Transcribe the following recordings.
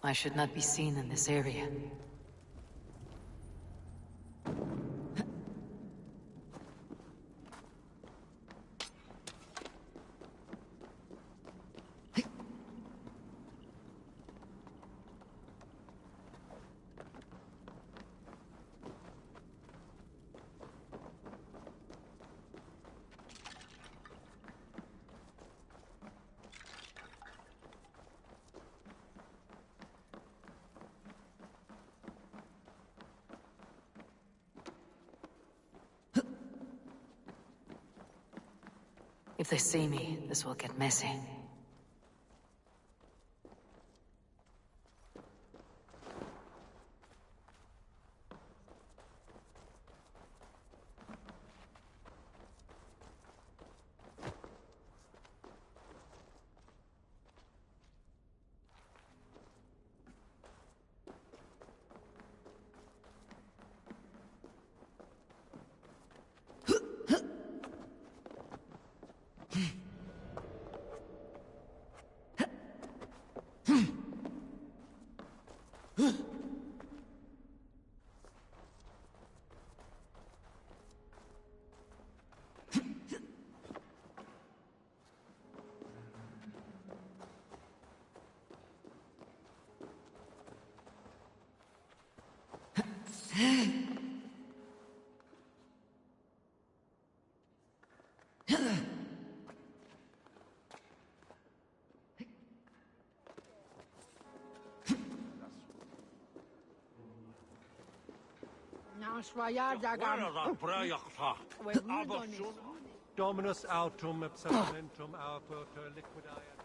I should not be seen in this area. If they see me, this will get messy. Dominus autum absentimentum autor liquidae.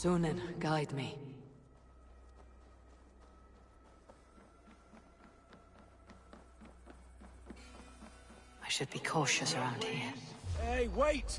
Sunan, guide me. I should be cautious around here. Hey, wait!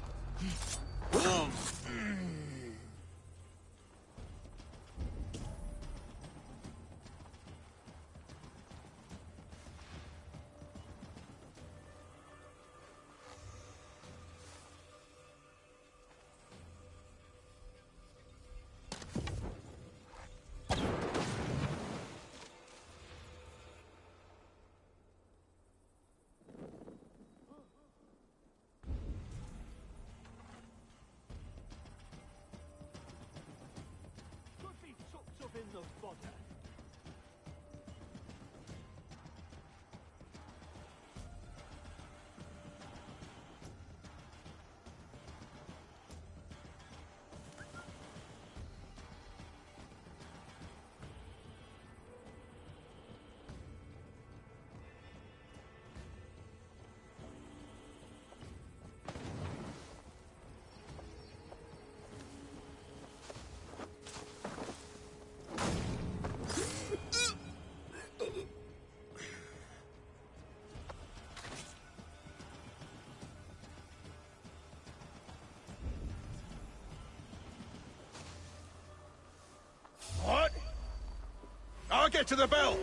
In the fodder. What? I'll get to the bell!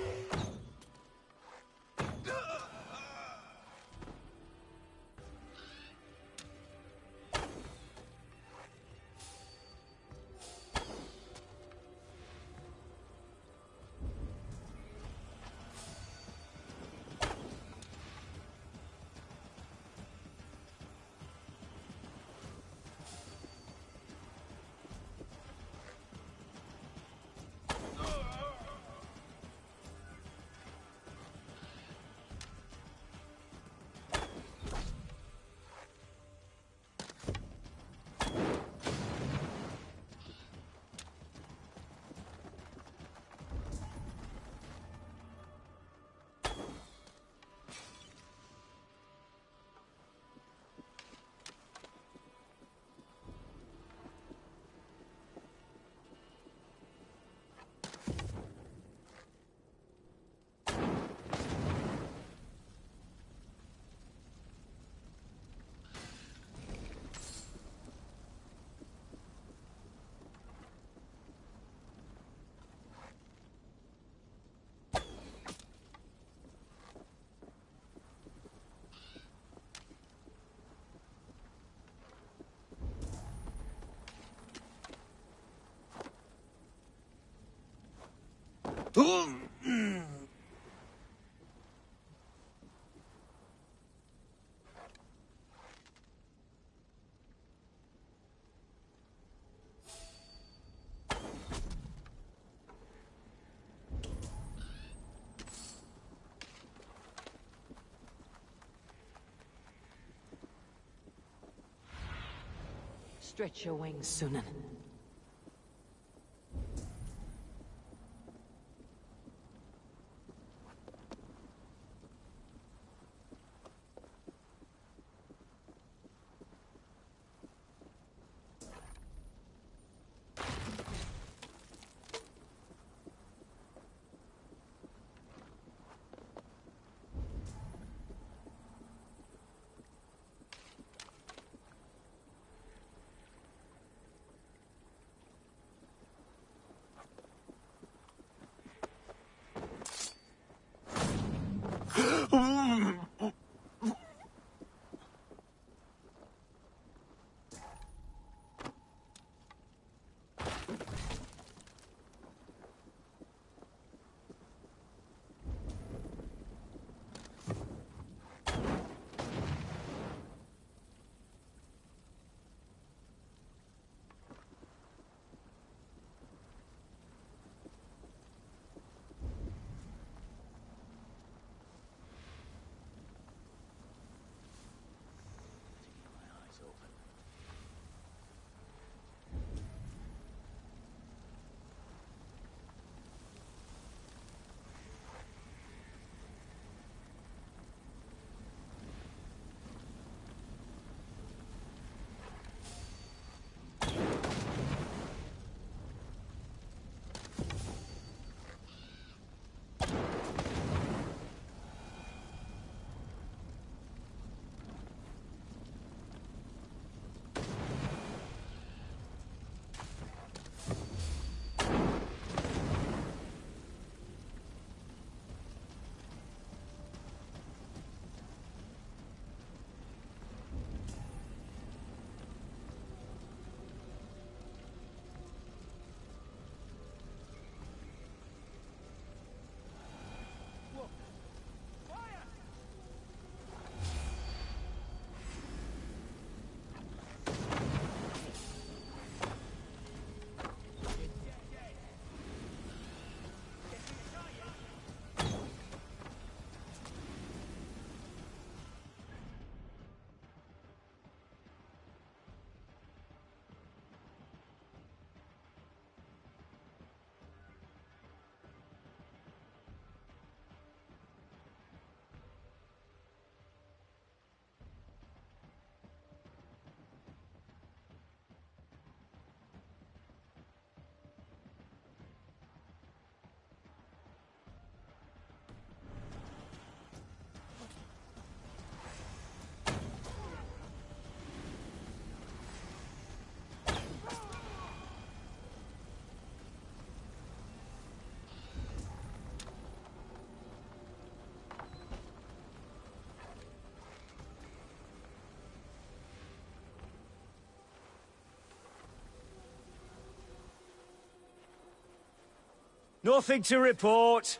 Stretch your wings, Sunan. Nothing to report.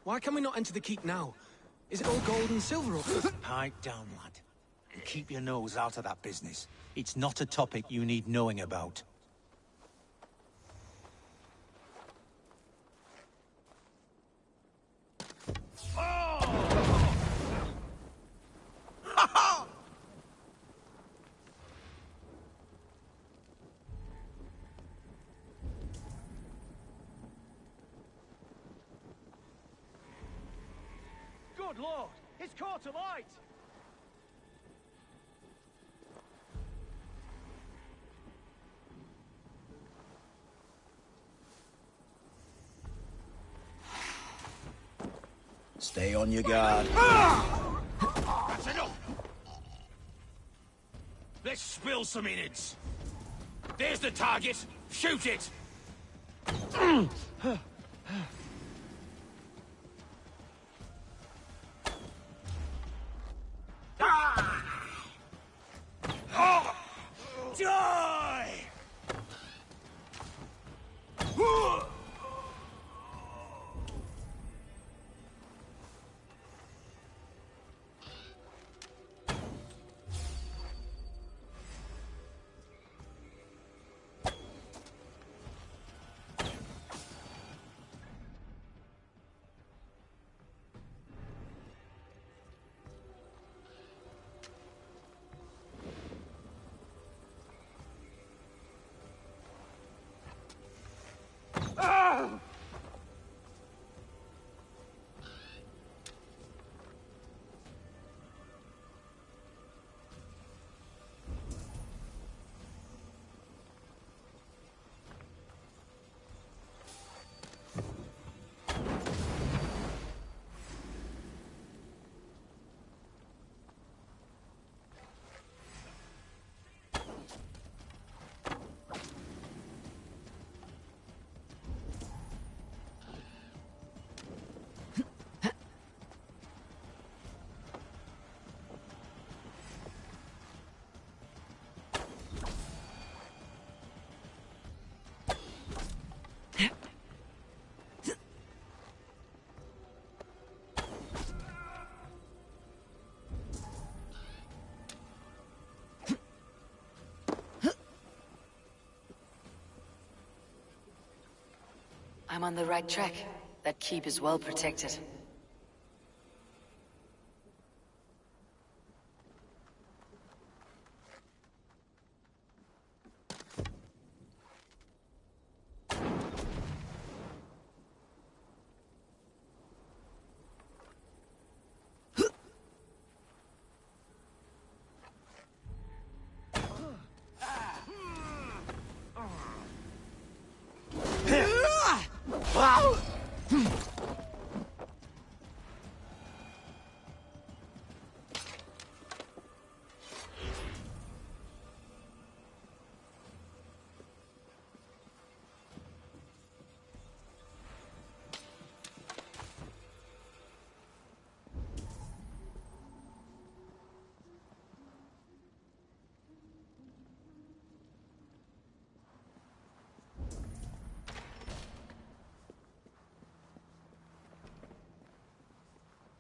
Why can we not enter the keep now? Is it all gold and silver or... Pipe down, lad. And keep your nose out of that business. It's not a topic you need knowing about. Good lord! It's caught alight! Stay on your guard. That's enough! Let's spill some innards. There's the target. Shoot it! Die! I'm on the right track. That keep is well protected.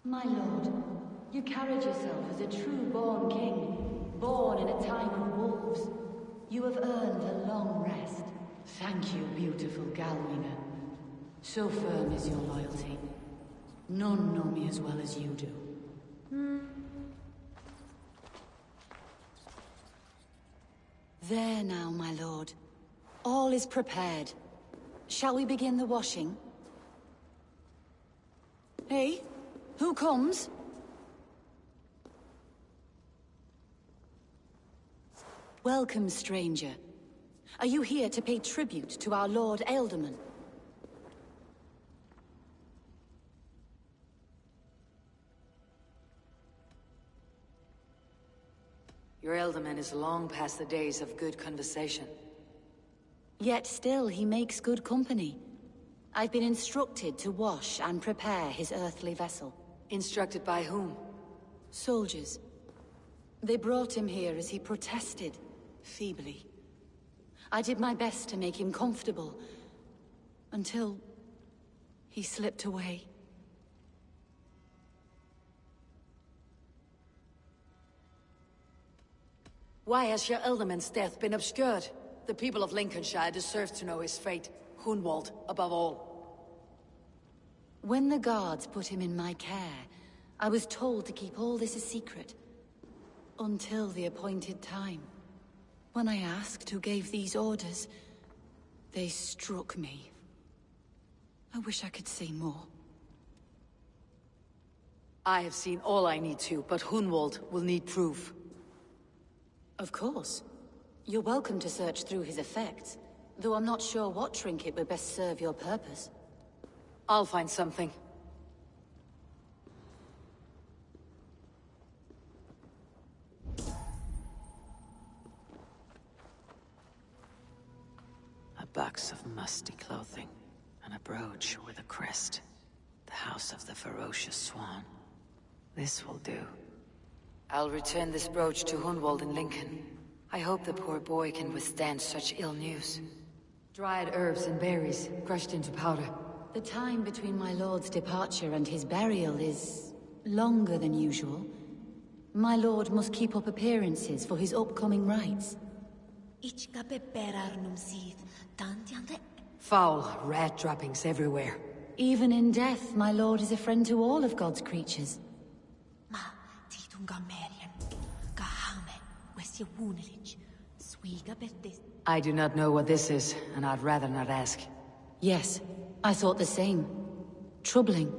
My lord, you carried yourself as a true-born king, born in a time of wolves. You have earned a long rest. Thank you, beautiful Galwinger. So firm is your loyalty. None know me as well as you do. There now, my lord. All is prepared. Shall we begin the washing? Hey? Who comes? Welcome, stranger. Are you here to pay tribute to our Lord Ealdorman? Your Ealdorman is long past the days of good conversation. Yet still he makes good company. I've been instructed to wash and prepare his earthly vessel. Instructed by whom? Soldiers. They brought him here as he protested, feebly. I did my best to make him comfortable, until He slipped away. Why has your Elderman's death been obscured? The people of Lincolnshire deserve to know his fate. Hunwald, above all. When the guards put him in my care, I was told to keep all this a secret. Until the appointed time. When I asked who gave these orders, they struck me. I wish I could say more. I have seen all I need to, but Hunwald will need proof. Of course. You're welcome to search through his effects, though I'm not sure what trinket would best serve your purpose. I'll find something. A box of musty clothing, and a brooch with a crest. The House of the Ferocious Swan. This will do. I'll return this brooch to Hunwald in Lincoln. I hope the poor boy can withstand such ill news. Dried herbs and berries, crushed into powder. The time between my lord's departure and his burial is longer than usual. My lord must keep up appearances for his upcoming rites. Foul rat droppings everywhere. Even in death, my lord is a friend to all of God's creatures. I do not know what this is, and I'd rather not ask. Yes, I thought the same. Troubling.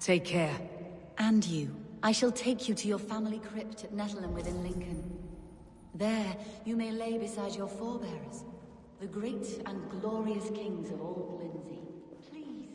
Take care. And you. I shall take you to your family crypt at Nettleton within Lincoln. There, you may lay beside your forebearers, the great and glorious kings of old Lindsey. Please.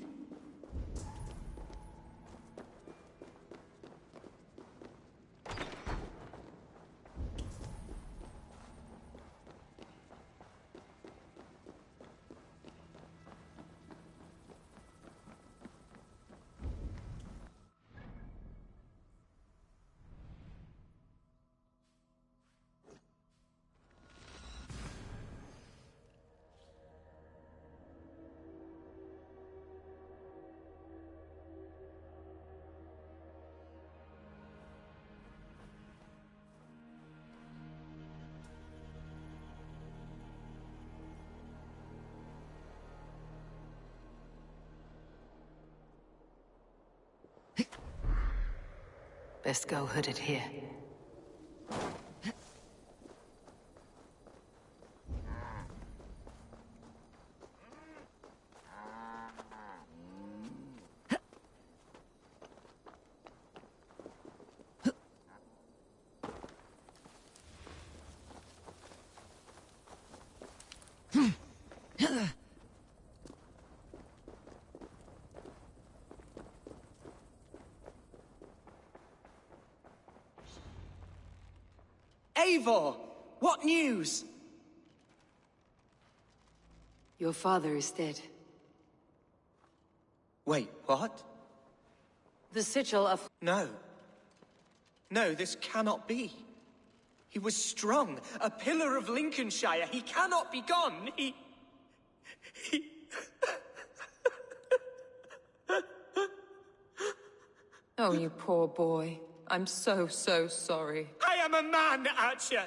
Best go hooded here. Eivor! What news? Your father is dead. Wait, what? The sigil of... No. No, this cannot be. He was strong, a pillar of Lincolnshire. He cannot be gone. He... Oh, you poor boy. I'm so sorry. I am a man, Archer!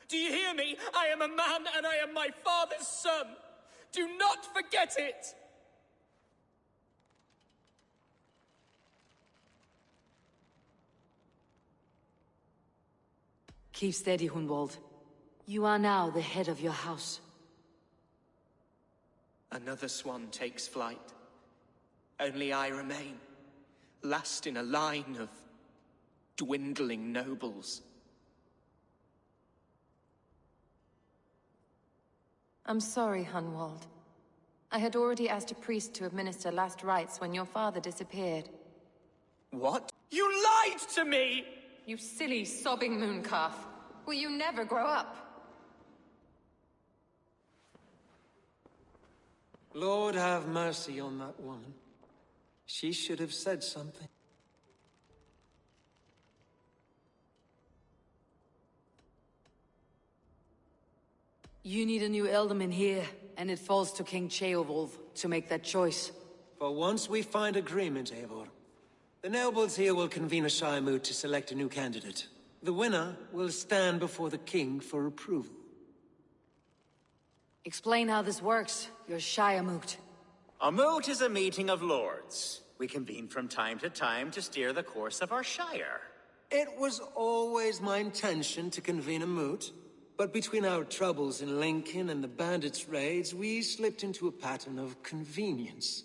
Do you hear me? I am a man and I am my father's son! Do not forget it! Keep steady, Hunwald. You are now the head of your house. Another swan takes flight. Only I remain, last in a line of dwindling nobles. I'm sorry, Hunwald. I had already asked a priest to administer last rites when your father disappeared. What? You lied to me! You silly, sobbing mooncalf. Will you never grow up? Lord, have mercy on that woman. She should have said something. You need a new Elderman here. and it falls to King Ceolwulf to make that choice. For once we find agreement, Eivor. The nobles here will convene a Shire moot to select a new candidate. The winner will stand before the king for approval. Explain how this works, your Shire moot. A moot is a meeting of lords. We convene from time to time to steer the course of our Shire. It was always my intention to convene a moot, but between our troubles in Lincoln and the bandits' raids, we slipped into a pattern of convenience.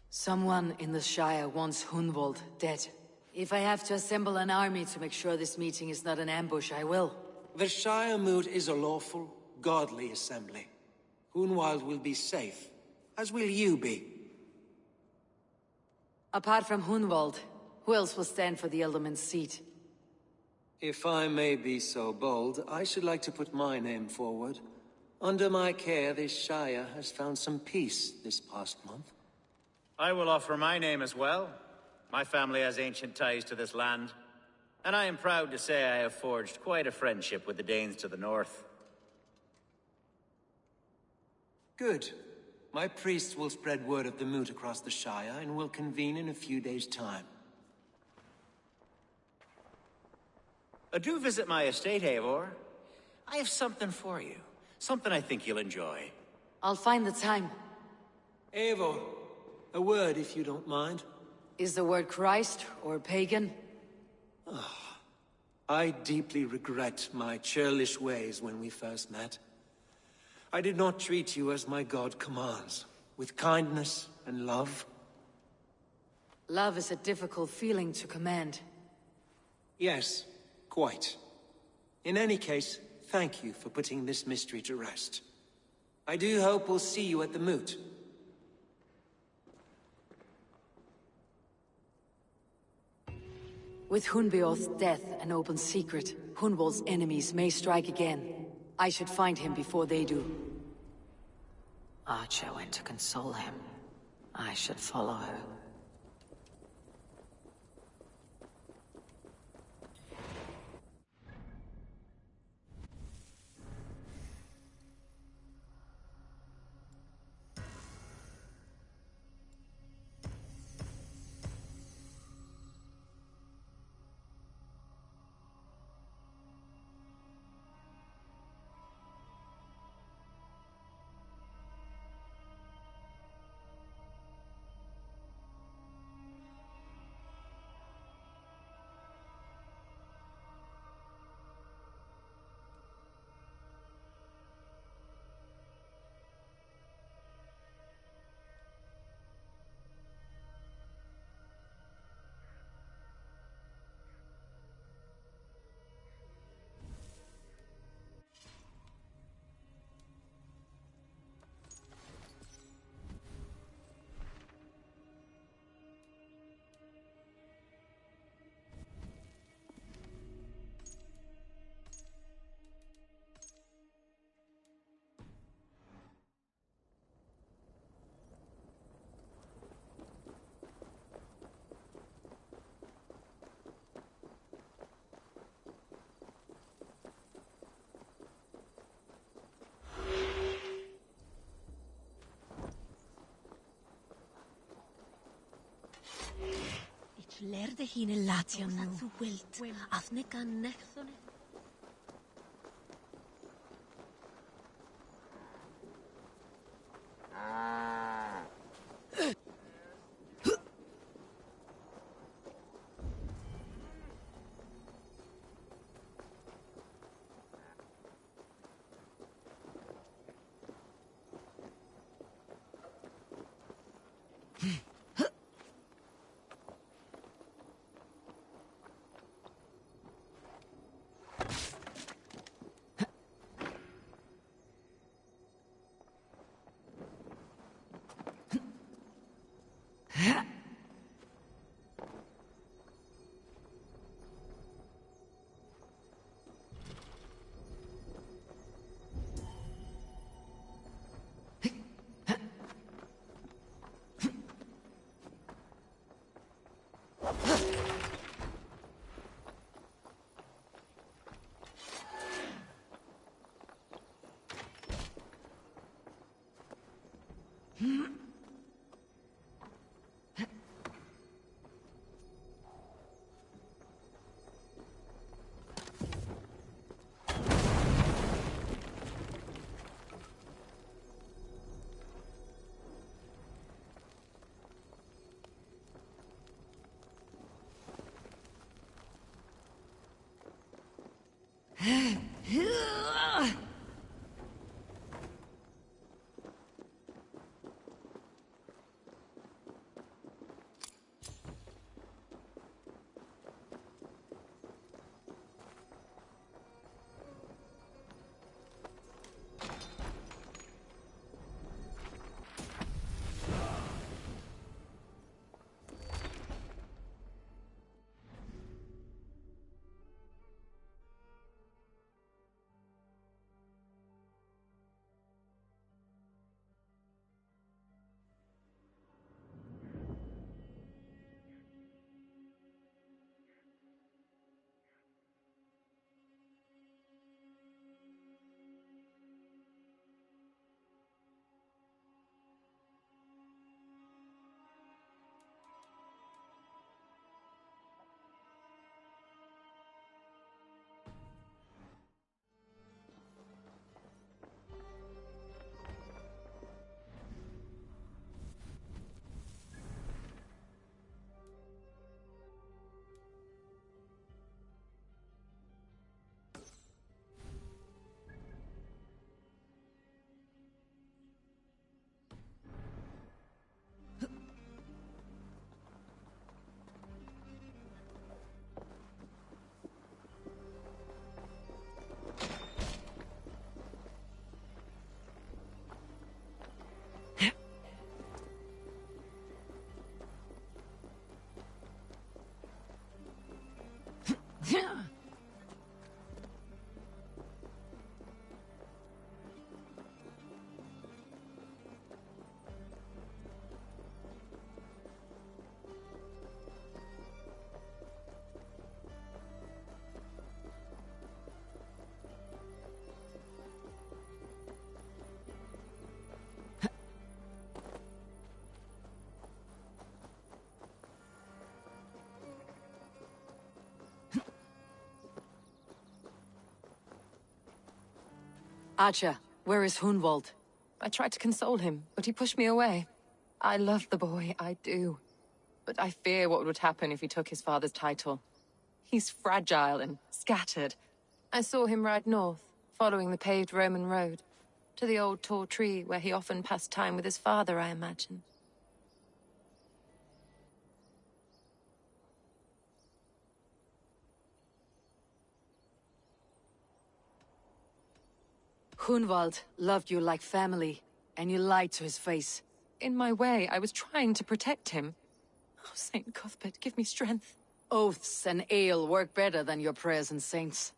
Someone in the Shire wants Hunwald dead. If I have to assemble an army to make sure this meeting is not an ambush, I will. The Shire moot is a lawful, godly assembly. Hunwald will be safe, as will you be. Apart from Hunwald, who else will stand for the Ealdorman's seat? If I may be so bold, I should like to put my name forward. Under my care, this Shire has found some peace this past month. I will offer my name as well. My family has ancient ties to this land, and I am proud to say I have forged quite a friendship with the Danes to the north. Good. My priests will spread word of the moot across the Shire, and will convene in a few days' time. Do visit my estate, Eivor. I have something for you. Something I think you'll enjoy. I'll find the time. Eivor, a word if you don't mind. Is the word Christ or pagan? I deeply regret my churlish ways when we first met. I did not treat you as my god commands, with kindness and love. Love is a difficult feeling to command. Yes, quite. In any case, thank you for putting this mystery to rest. I do hope we'll see you at the moot. With Hunbeorth's death an open secret, Hunwald's enemies may strike again. I should find him before they do. Archer went to console him. I should follow her. Lerde hine latian nu wilt, afne kan nechthone. Acha, where is Hunwald? I tried to console him, but he pushed me away. I love the boy, I do. But I fear what would happen if he took his father's title. He's fragile and scattered. I saw him ride north, following the paved Roman road. To the old tall tree where he often passed time with his father, I imagine. Hunwald loved you like family, and you lied to his face. In my way, I was trying to protect him. Oh, Saint Cuthbert, give me strength. Oaths and ale work better than your prayers and saints.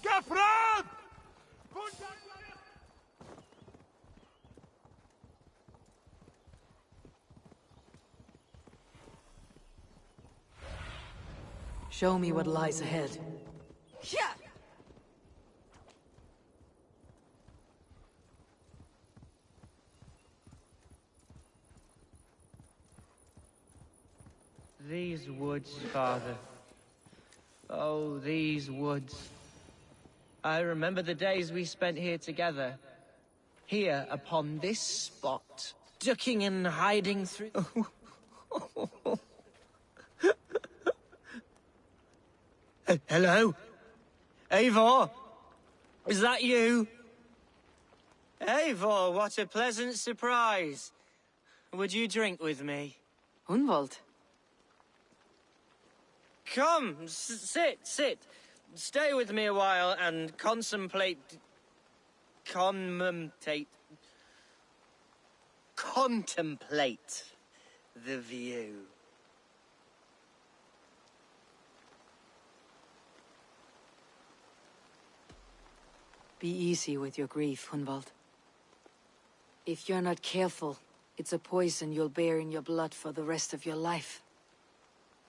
Gefraud! Show me what lies ahead. These woods, father. Oh, these woods. I remember the days we spent here together. Here, upon this spot. Ducking and hiding through... Hello? Eivor? Is that you? Eivor, what a pleasant surprise. Would you drink with me? Hunwald? Come, sit. Stay with me a while and contemplate the view. Be easy with your grief, Hunwald. If you're not careful, it's a poison you'll bear in your blood for the rest of your life.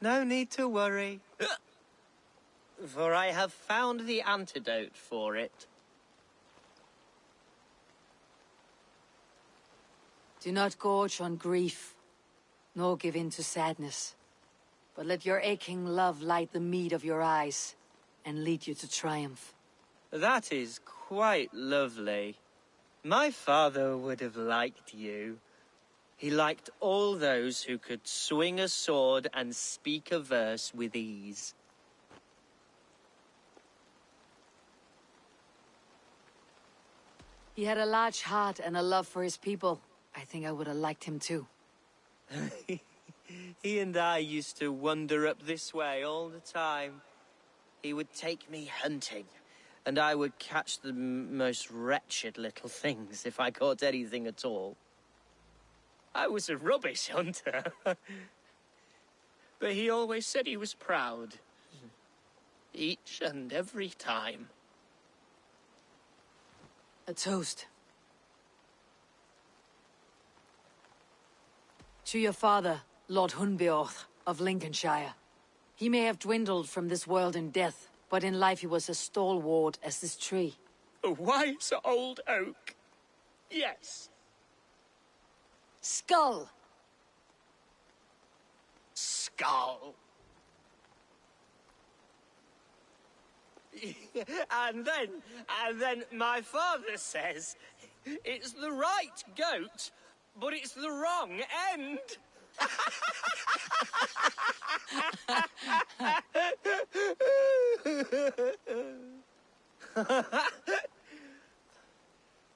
No need to worry, for I have found the antidote for it. Do not gorge on grief, nor give in to sadness, but let your aching love light the mead of your eyes and lead you to triumph. That is quite lovely. My father would have liked you. He liked all those who could swing a sword and speak a verse with ease. He had a large heart and a love for his people. I think I would have liked him too. He and I used to wander up this way all the time. He would take me hunting, and I would catch the most wretched little things if I caught anything at all. I was a rubbish hunter. But he always said he was proud. Each and every time. A toast. To your father, Lord Hunbeorth of Lincolnshire. He may have dwindled from this world in death, but in life he was as stalwart as this tree. A wise old oak. Yes. Skull! Skull. And then my father says, it's the right goat, but it's the wrong end.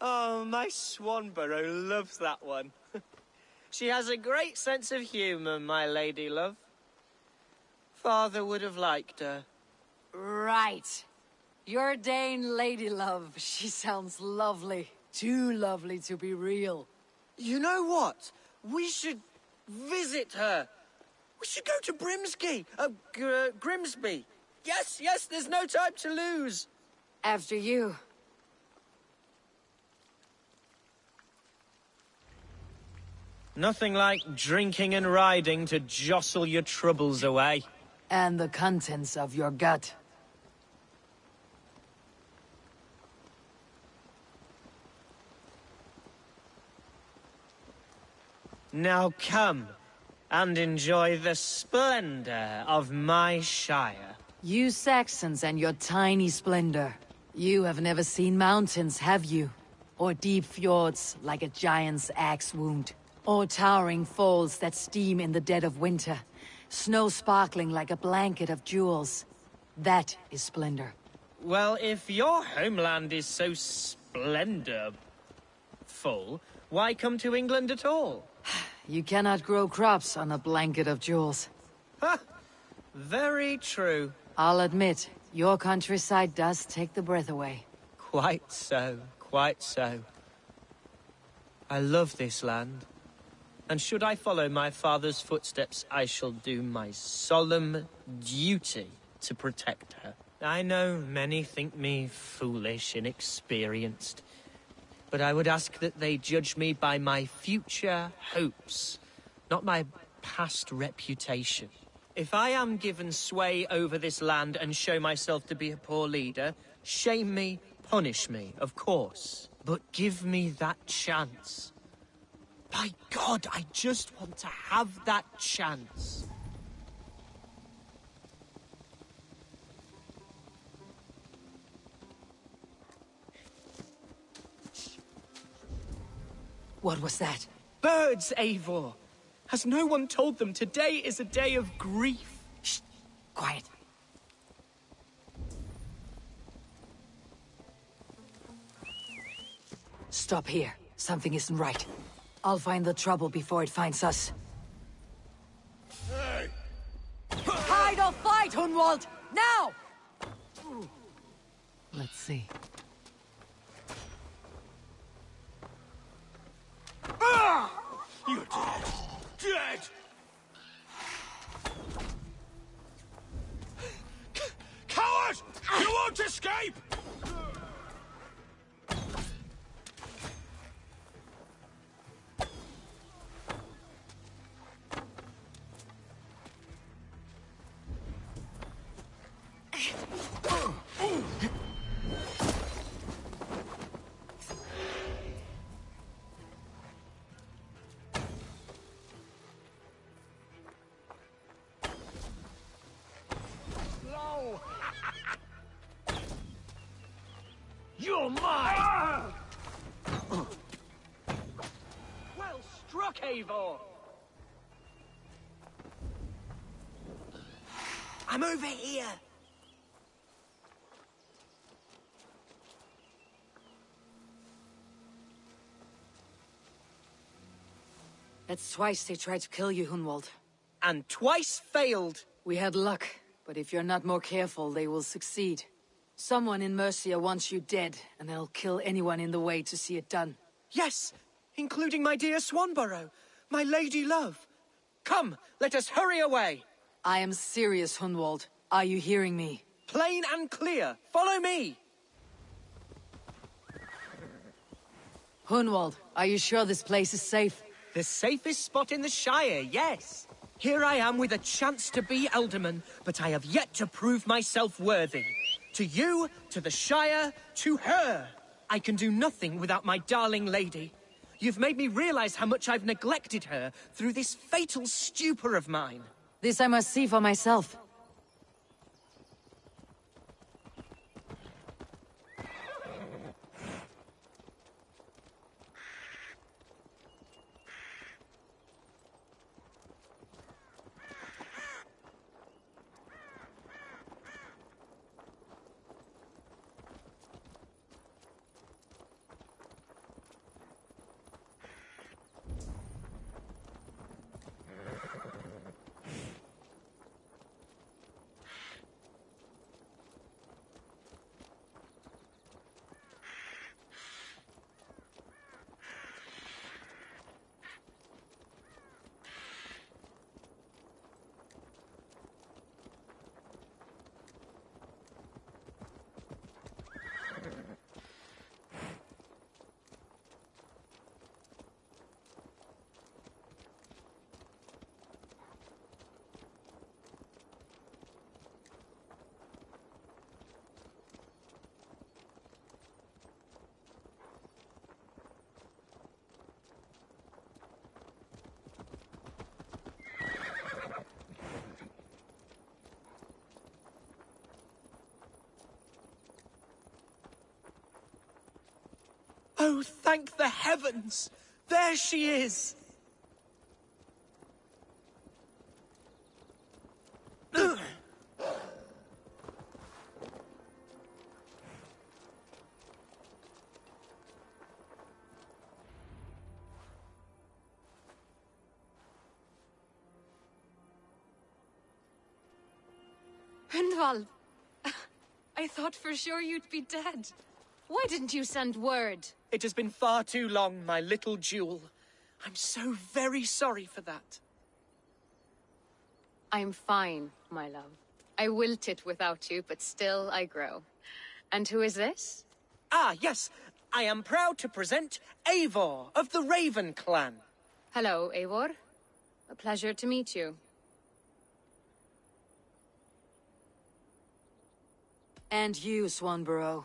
Oh, my Swanborough loves that one. She has a great sense of humour, my lady love. Father would have liked her. Right. Your Dane lady love. She sounds lovely. Too lovely to be real. You know what? We should visit her. We should go to Grimsby. Yes, there's no time to lose. After you. Nothing like drinking and riding to jostle your troubles away. And the contents of your gut. Now come and enjoy the splendor of my shire. You Saxons and your tiny splendor. You have never seen mountains, have you? Or deep fjords like a giant's axe wound. Or towering falls that steam in the dead of winter. Snow sparkling like a blanket of jewels. That is splendor. Well, if your homeland is so splendorful, why come to England at all? You cannot grow crops on a blanket of jewels. Ha! Very true. I'll admit, your countryside does take the breath away. Quite so, quite so. I love this land. And should I follow my father's footsteps, I shall do my solemn duty to protect her. I know many think me foolish, inexperienced, but I would ask that they judge me by my future hopes, not my past reputation. If I am given sway over this land and show myself to be a poor leader, shame me, punish me, of course, but give me that chance. By God, I just want to have that chance. What was that? Birds, Eivor! Has no one told them today is a day of grief? Shh! Quiet. Stop here. Something isn't right. I'll find the trouble before it finds us. Hey! Hide or fight, Hunwald! Now! Let's see. You're dead! Dead! Coward! You won't escape! You're mine! Well struck, Eivor! I'm over here! That's twice they tried to kill you, Hunwald. And twice failed. We had luck, but if you're not more careful, they will succeed. Someone in Mercia wants you dead, and they'll kill anyone in the way to see it done. Yes, including my dear Swanborough, my lady love. Come, let us hurry away. I am serious, Hunwald. Are you hearing me? Plain and clear. Follow me. Hunwald, are you sure this place is safe? The safest spot in the Shire, yes. Here I am with a chance to be Alderman, but I have yet to prove myself worthy. To you, to the Shire, to her. I can do nothing without my darling lady. You've made me realize how much I've neglected her through this fatal stupor of mine. This I must see for myself. Oh, thank the heavens! There she is! Hunwald! I thought for sure you'd be dead. Why didn't you send word? It has been far too long, my little jewel. I'm so very sorry for that. I'm fine, my love. I wilted without you, but still I grow. And who is this? Ah, yes. I am proud to present Eivor of the Raven clan. Hello, Eivor. A pleasure to meet you. And you, Swanborough.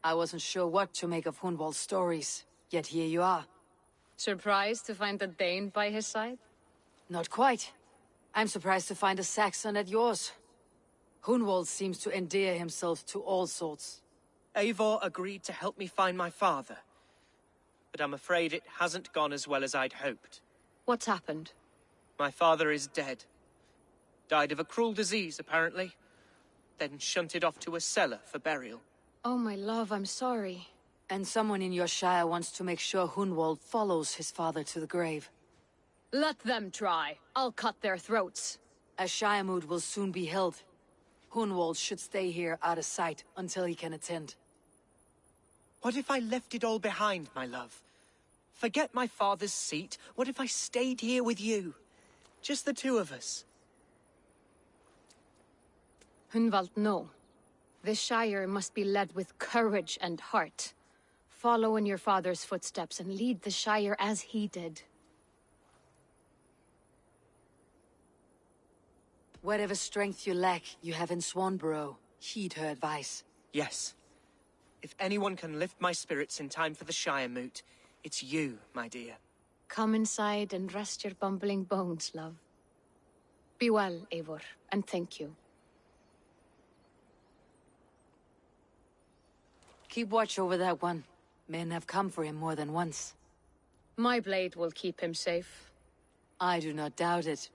I wasn't sure what to make of Hunwald's stories, yet here you are. Surprised to find a Dane by his side? Not quite. I'm surprised to find a Saxon at yours. Hunwald seems to endear himself to all sorts. Eivor agreed to help me find my father. But I'm afraid it hasn't gone as well as I'd hoped. What's happened? My father is dead. Died of a cruel disease, apparently. Then shunted off to a cellar for burial. Oh, my love, I'm sorry. And someone in your shire wants to make sure Hunwald follows his father to the grave. Let them try. I'll cut their throats. A shire moot will soon be held. Hunwald should stay here out of sight until he can attend. What if I left it all behind, my love? Forget my father's seat. What if I stayed here with you? Just the two of us. Hunwald, no. This Shire must be led with courage and heart. Follow in your father's footsteps and lead the Shire as he did. Whatever strength you lack, you have in Swanborough. Heed her advice. Yes. If anyone can lift my spirits in time for the Shire moot, it's you, my dear. Come inside and rest your bumbling bones, love. Be well, Eivor, and thank you. Keep watch over that one. Men have come for him more than once. My blade will keep him safe. I do not doubt it.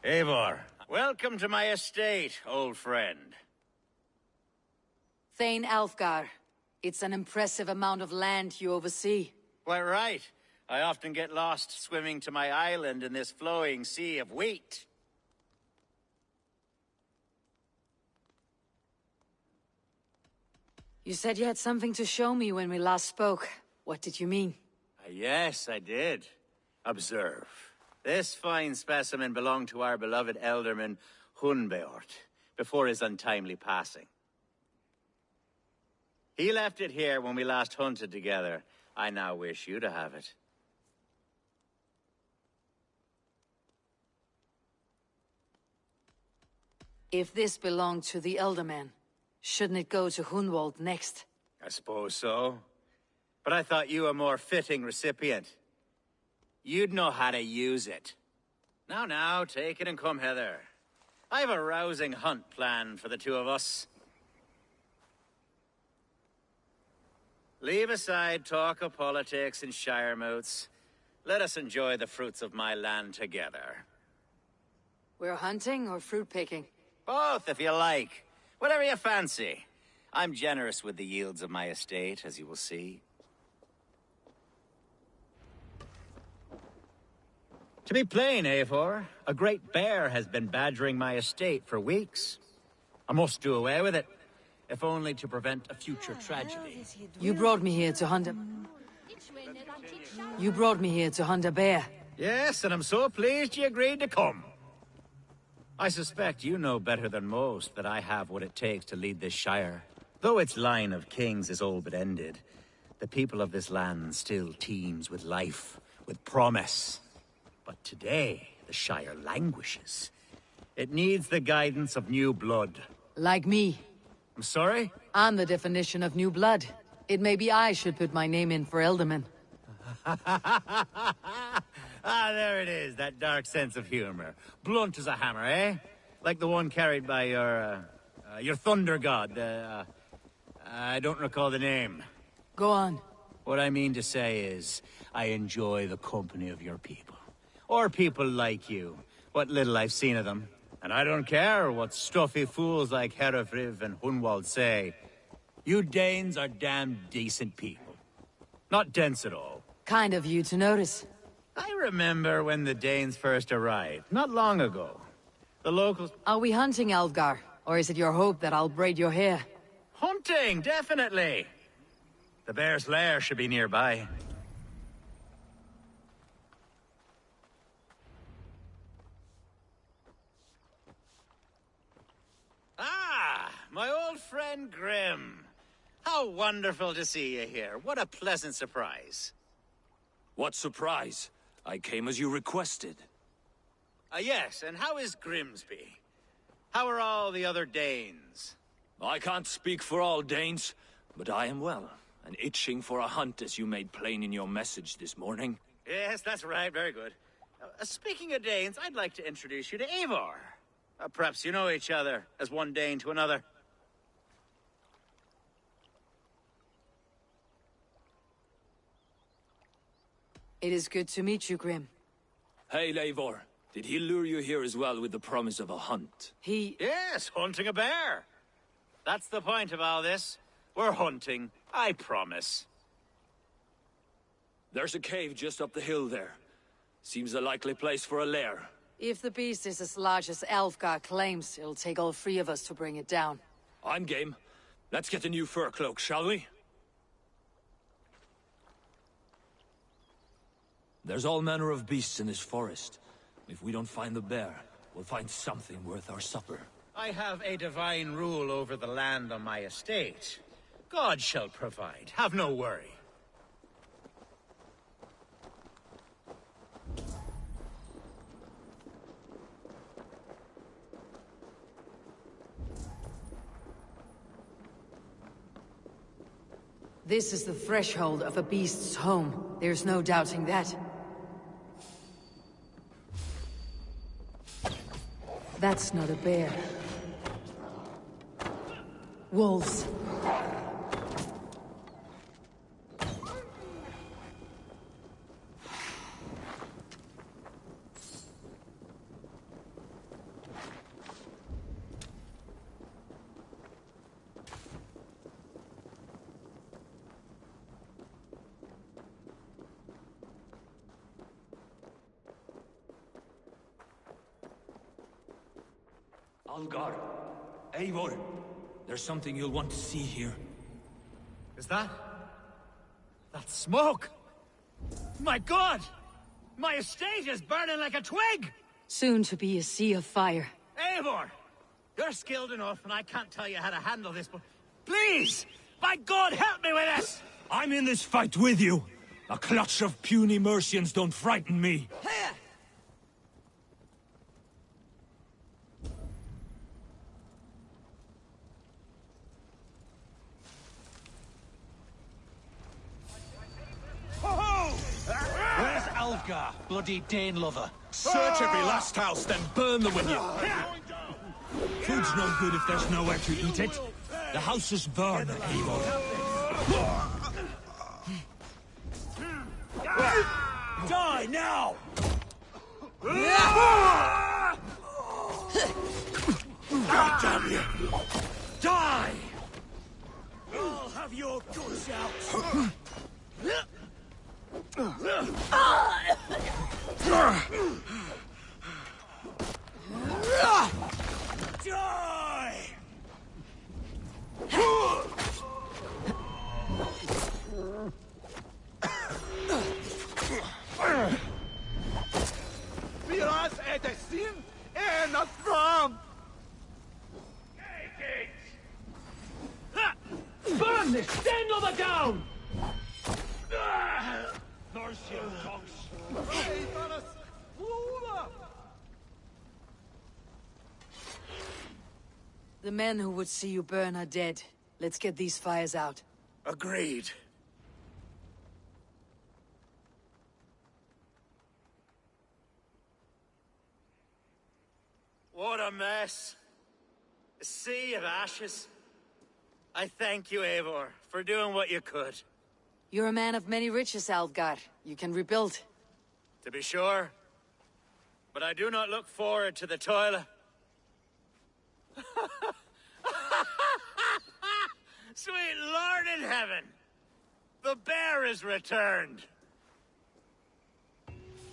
Eivor, welcome to my estate, old friend. Thane Alfgar. It's an impressive amount of land you oversee. Quite right. I often get lost swimming to my island in this flowing sea of wheat. You said you had something to show me when we last spoke. What did you mean? Yes, I did. Observe. This fine specimen belonged to our beloved elderman, Hunbeort, before his untimely passing. He left it here when we last hunted together. I now wish you to have it. If this belonged to the Elderman, shouldn't it go to Hunwald next? I suppose so. But I thought you a more fitting recipient. You'd know how to use it. Now, take it and come hither. I've a rousing hunt planned for the two of us. Leave aside talk of politics and shire moots. Let us enjoy the fruits of my land together. We're hunting or fruit picking? Both, if you like. Whatever you fancy. I'm generous with the yields of my estate, as you will see. To be plain, Eivor, a great bear has been badgering my estate for weeks. I must do away with it, if only to prevent a future tragedy. You brought me here to hunt a... You brought me here to hunt a bear. Yes, and I'm so pleased you agreed to come. I suspect you know better than most that I have what it takes to lead this shire. Though its line of kings is all but ended, the people of this land still teems with life, with promise. But today, the shire languishes. It needs the guidance of new blood. Like me. I'm sorry? I'm the definition of new blood. It may be I should put my name in for Elderman. Ah, there it is, that dark sense of humor. Blunt as a hammer, eh? Like the one carried by your thunder god. I don't recall the name. Go on. What I mean to say is, I enjoy the company of your people. Or people like you. What little I've seen of them. And I don't care what stuffy fools like Herefriv and Hunwald say. You Danes are damn decent people. Not dense at all. Kind of you to notice. I remember when the Danes first arrived, not long ago. The locals... Are we hunting, Alfgar? Or is it your hope that I'll braid your hair? Hunting, definitely! The bear's lair should be nearby. Ah, my old friend Grim. How wonderful to see you here. What a pleasant surprise. What surprise? I came as you requested. Yes, and how is Grimsby? How are all the other Danes? I can't speak for all Danes, but I am well, and itching for a hunt as you made plain in your message this morning. Yes, that's right, very good. Speaking of Danes, I'd like to introduce you to Eivor. Perhaps you know each other, as one Dane to another. It is good to meet you, Grim. Hey, Eivor. Did he lure you here as well with the promise of a hunt? Yes, hunting a bear. That's the point of all this. We're hunting, I promise. There's a cave just up the hill there. Seems a likely place for a lair. If the beast is as large as Alfgar claims, it'll take all three of us to bring it down. I'm game. Let's get a new fur cloak, shall we? There's all manner of beasts in this forest. If we don't find the bear, we'll find something worth our supper. I have a divine rule over the land on my estate. God shall provide. Have no worry. This is the threshold of a beast's home. There's no doubting that. That's not a bear. Wolves. Algar, Eivor, there's something you'll want to see here. Is that smoke? My God! My estate is burning like a twig! Soon to be a sea of fire. Eivor! You're skilled enough, and I can't tell you how to handle this, but please! By God, help me with this! I'm in this fight with you! A clutch of puny Mercians don't frighten me! Where's Alfgar, bloody Dane lover? Search every last house, then burn them when you... Food's no good if there's nowhere to eat it. The houses burn, Eivor. Die now! Nas edesin en afram! Burn this Stenlover down! Mercy of dogs! The men who would see you burn are dead. Let's get these fires out. Agreed. What a mess. A sea of ashes. I thank you, Eivor, for doing what you could. You're a man of many riches, Alfgar. You can rebuild. To be sure. But I do not look forward to the toil. Sweet Lord in heaven! The bear is returned!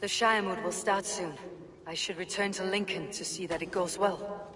The Shiremood will start soon. I should return to Lincoln to see that it goes well.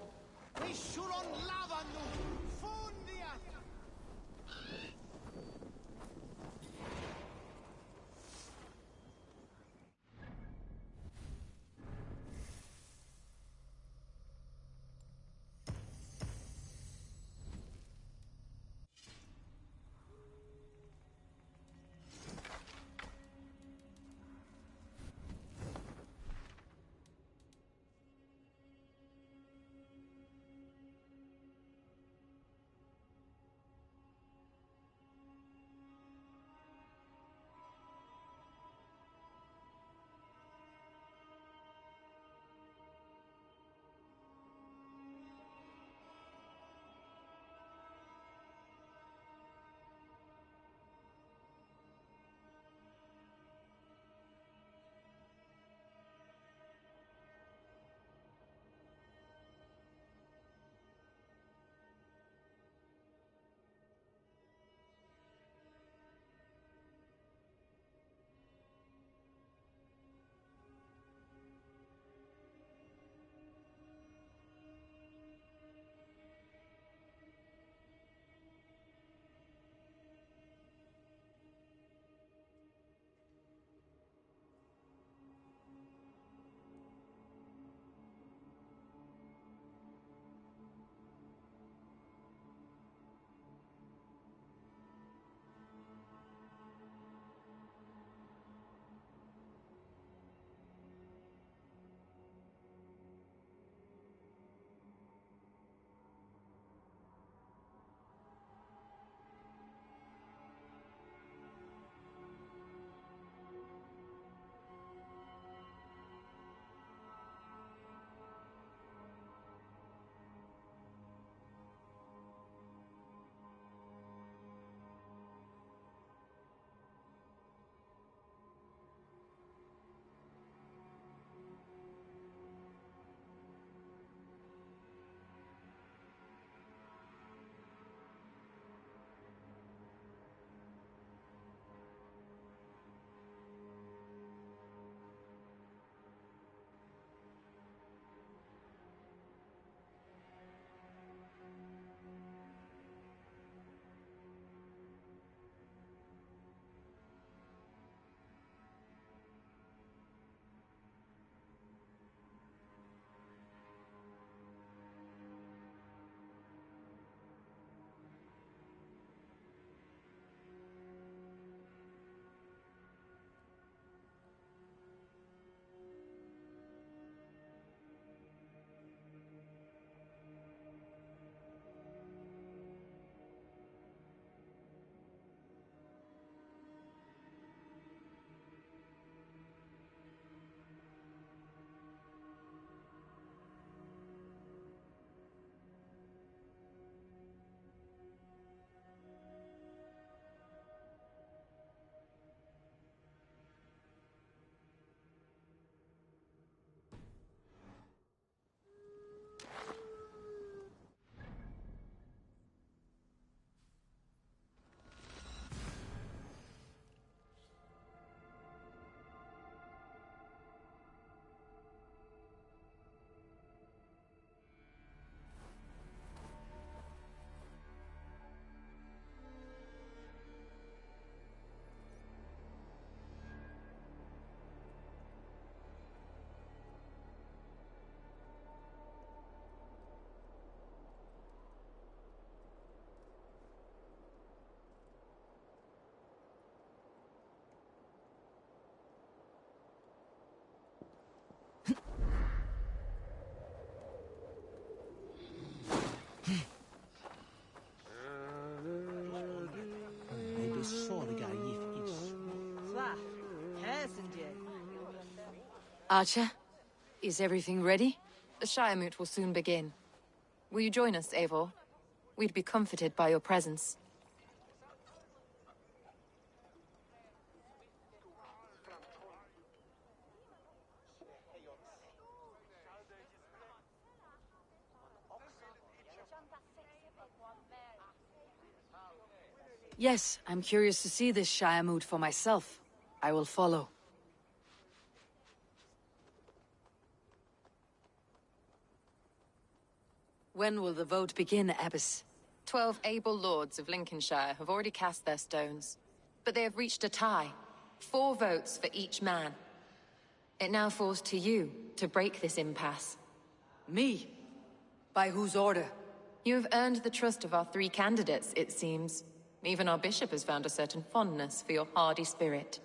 Archer, is everything ready? The Shire moot will soon begin. Will you join us, Eivor? We'd be comforted by your presence. Yes, I'm curious to see this Shire moot for myself. I will follow. When will the vote begin, Abbess? 12 able lords of Lincolnshire have already cast their stones, but they have reached a tie. 4 votes for each man. It now falls to you to break this impasse. Me? By whose order? You have earned the trust of our 3 candidates, it seems. Even our bishop has found a certain fondness for your hardy spirit.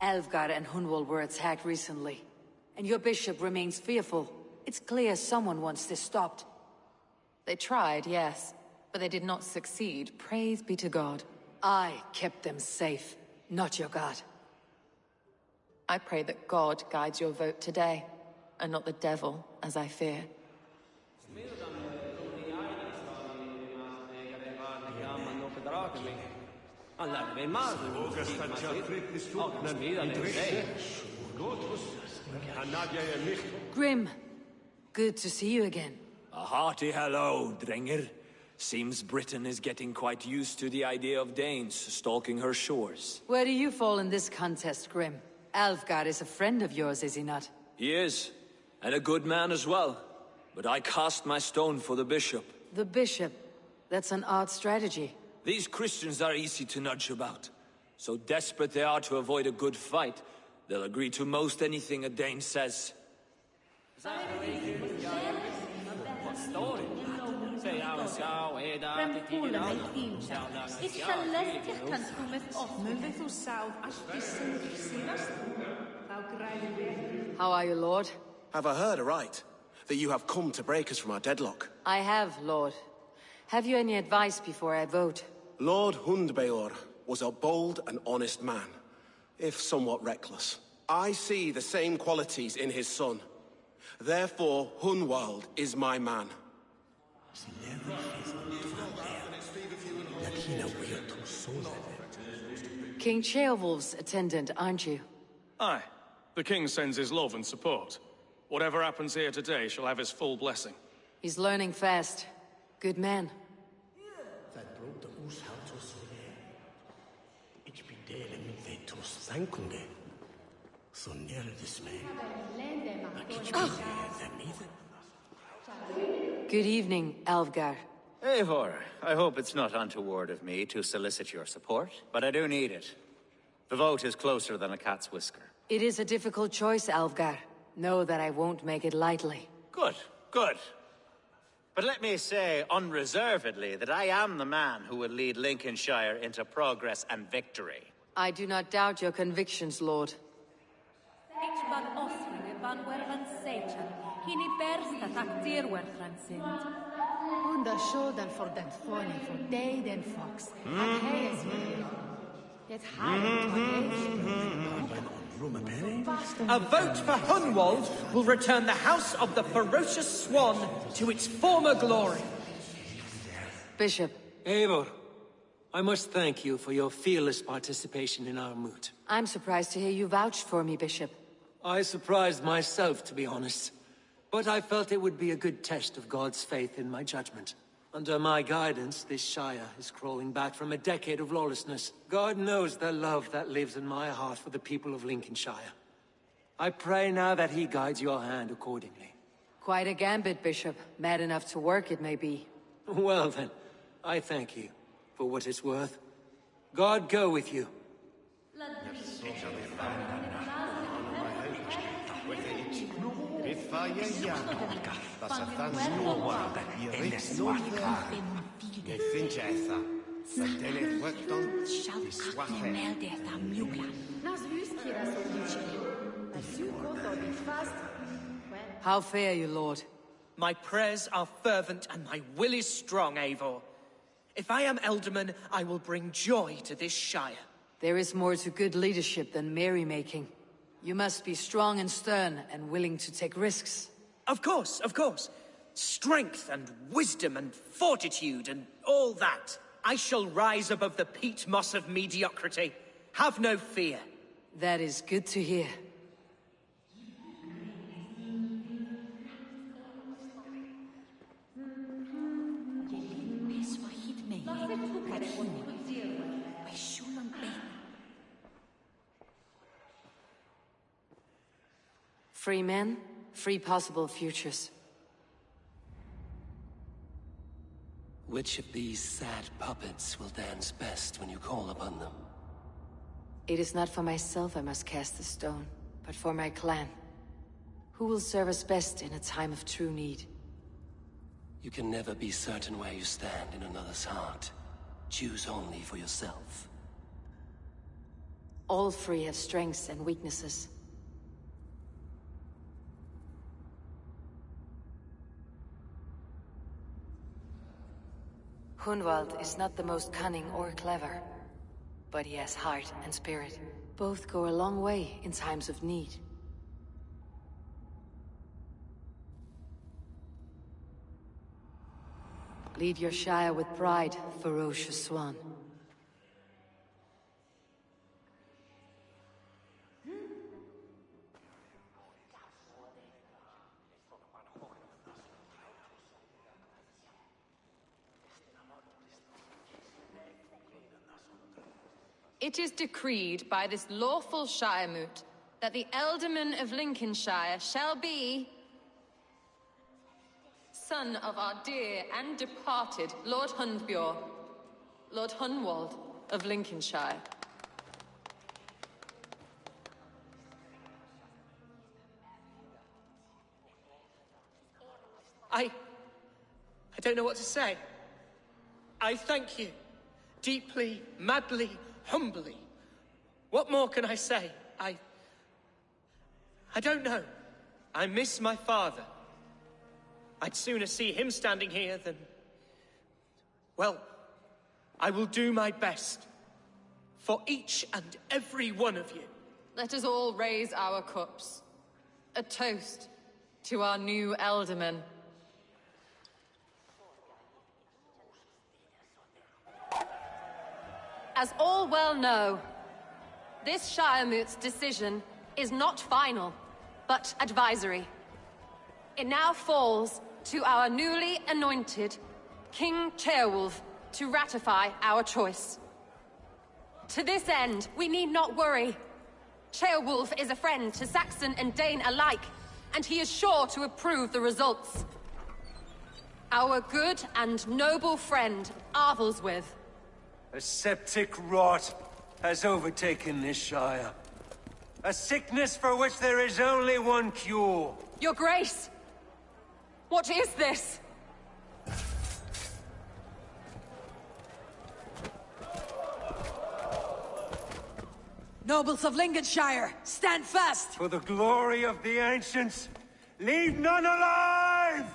Alvgar and Hunwald were attacked recently, and your bishop remains fearful. It's clear someone wants this stopped. They tried, yes, but they did not succeed. Praise be to God. I kept them safe, not your god. I pray that God guides your vote today, and not the devil, as I fear. Grim, good to see you again. A hearty hello, Drenger. Seems Britain is getting quite used to the idea of Danes stalking her shores. Where do you fall in this contest, Grim? Alvgar is a friend of yours, is he not? He is, and a good man as well. But I cast my stone for the bishop. The bishop? That's an odd strategy. These Christians are easy to nudge about. So desperate they are to avoid a good fight, they'll agree to most anything a Dane says. How are you, Lord? Have I heard aright? That you have come to break us from our deadlock? I have, Lord. Have you any advice before I vote? Lord Hundbeor was a bold and honest man, if somewhat reckless. I see the same qualities in his son. Therefore, Hunwald is my man. King Ceolwulf's attendant, aren't you? Aye. The king sends his love and support. Whatever happens here today shall have his full blessing. He's learning fast. Good man. Good evening, Alvgar. Eivor, I hope it's not untoward of me to solicit your support, but I do need it. The vote is closer than a cat's whisker. It is a difficult choice, Alvgar. Know that I won't make it lightly. Good, good. But let me say unreservedly that I am the man who will lead Lincolnshire into progress and victory. I do not doubt your convictions, Lord. A vote for Hunwald will return the House of the Ferocious Swan to its former glory. Bishop. Eivor, I must thank you for your fearless participation in our moot. I'm surprised to hear you vouched for me, Bishop. I surprised myself, to be honest. But I felt it would be a good test of God's faith in my judgment. Under my guidance, this Shire is crawling back from a decade of lawlessness. God knows the love that lives in my heart for the people of Lincolnshire. I pray now that he guides your hand accordingly. Quite a gambit, Bishop. Mad enough to work, it may be. Well then, I thank you, for what it's worth. God go with you. How fare you, Lord? My prayers are fervent and my will is strong, Eivor. If I am Elderman, I will bring joy to this Shire. There is more to good leadership than merrymaking. You must be strong and stern and willing to take risks. Of course, of course. Strength and wisdom and fortitude and all that. I shall rise above the peat moss of mediocrity. Have no fear. That is good to hear. Free men, free possible futures. Which of these sad puppets will dance best when you call upon them? It is not for myself I must cast the stone, but for my clan. Who will serve us best in a time of true need? You can never be certain where you stand in another's heart. Choose only for yourself. All three have strengths and weaknesses. Hunwald is not the most cunning or clever, but he has heart and spirit. Both go a long way in times of need. Lead your Shire with pride, ferocious swan. It is decreed by this lawful Shiremoot that the Ealdorman of Lincolnshire shall be son of our dear and departed Lord Hundbjorn, Lord Hunwald of Lincolnshire. I don't know what to say. I thank you. Deeply, madly, humbly. What more can I say? I don't know. I miss my father. I'd sooner see him standing here than... Well, I will do my best. For each and every one of you. Let us all raise our cups. A toast to our new Ealdorman. As all well know, this Shiremoot's decision is not final, but advisory. It now falls to our newly anointed King Ceolwulf to ratify our choice. To this end, we need not worry. Ceolwulf is a friend to Saxon and Dane alike, and he is sure to approve the results. Our good and noble friend, Arthelswith. A septic rot has overtaken this Shire. A sickness for which there is only one cure. Your Grace! What is this? Nobles of Lincolnshire, stand fast! For the glory of the ancients, leave none alive!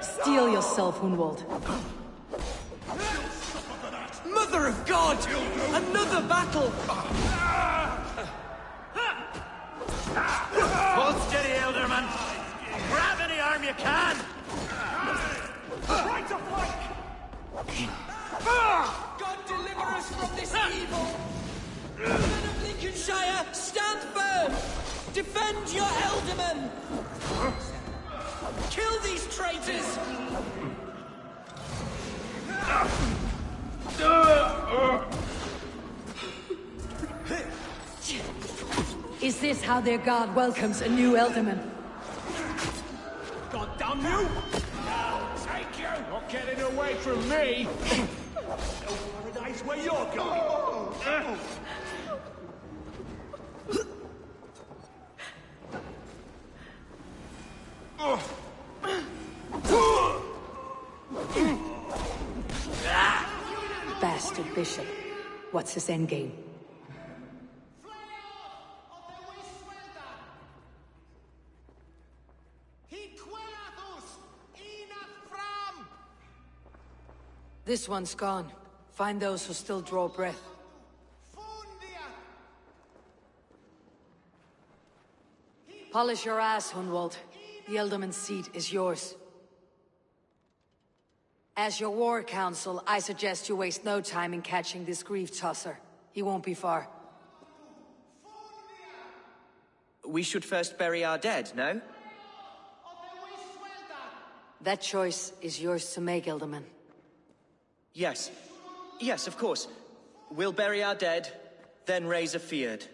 Steel yourself, Hunwald. Mother of God! Another battle! Hold steady, Ealdorman! Grab any arm you can! Try to flank! God deliver us from this evil! Men of Lincolnshire, stand firm! Defend your Ealdorman! Kill these traitors! Is this how their god welcomes a new Ealdorman? God damn you! Take you! Not getting away from me! No paradise where you're going! Bastard bishop. What's his endgame? This one's gone. Find those who still draw breath. Polish your ass, Hunwald. The Ealdorman's seat is yours. As your war council, I suggest you waste no time in catching this grief-tosser. He won't be far. We should first bury our dead, no? That choice is yours to make, Ealdorman. Yes. Yes, of course. We'll bury our dead, then raise a feard.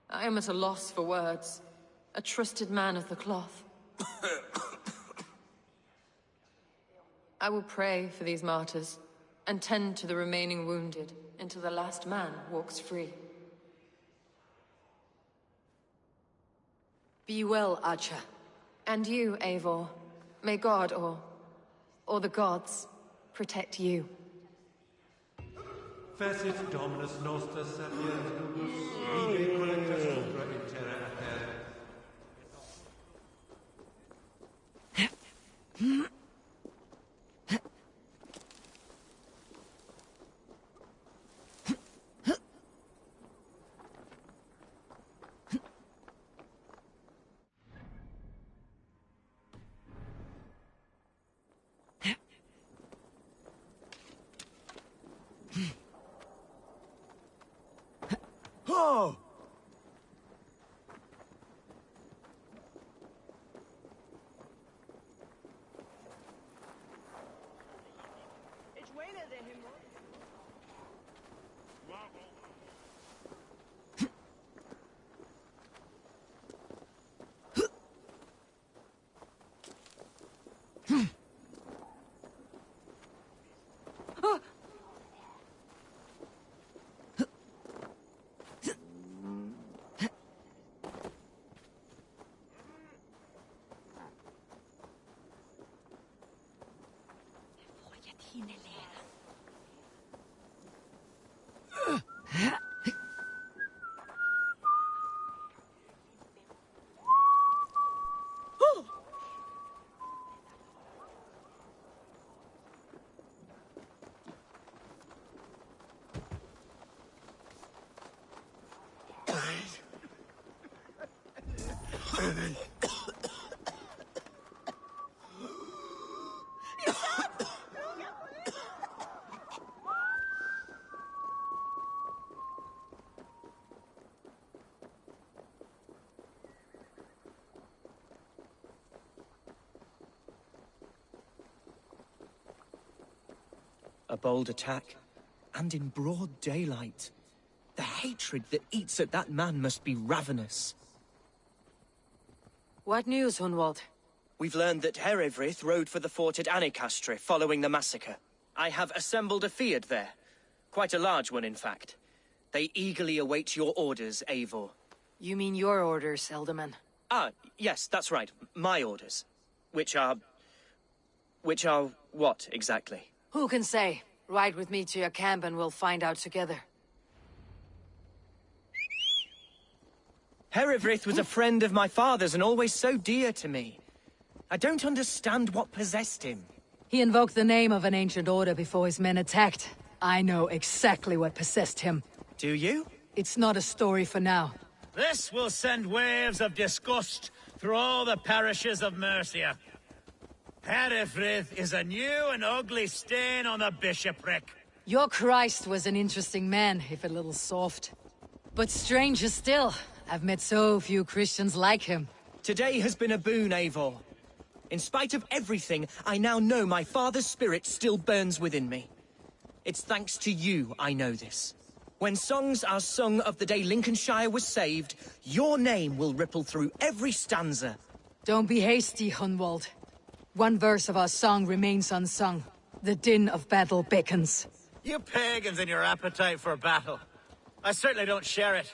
I am at a loss for words. A trusted man of the cloth. I will pray for these martyrs, and tend to the remaining wounded, until the last man walks free. Be well, Archer. And you, Eivor. May God, or the gods, protect you. Fecit Dominus Noster Sapiens Nubus, Vide Collectus Umbra in Terra Aper. Oh! A bold attack, and in broad daylight. The hatred that eats at that man must be ravenous. What news, Hunwald? We've learned that Eivor rode for the fort at Annikastre following the massacre. I have assembled a feard there. Quite a large one, in fact. They eagerly await your orders, Eivor. You mean your orders, Ealdorman? Ah, yes, that's right. My orders. Which are what, exactly? Who can say? Ride with me to your camp and we'll find out together. Eivor was a friend of my father's and always so dear to me. I don't understand what possessed him. He invoked the name of an ancient order before his men attacked. I know exactly what possessed him. Do you? It's not a story for now. This will send waves of disgust through all the parishes of Mercia. Eivor is a new and ugly stain on the bishopric. Your Christ was an interesting man, if a little soft. But stranger still, I've met so few Christians like him. Today has been a boon, Eivor. In spite of everything, I now know my father's spirit still burns within me. It's thanks to you I know this. When songs are sung of the day Lincolnshire was saved, your name will ripple through every stanza. Don't be hasty, Hunwald. One verse of our song remains unsung. The din of battle beckons. You pagans and your appetite for battle. I certainly don't share it.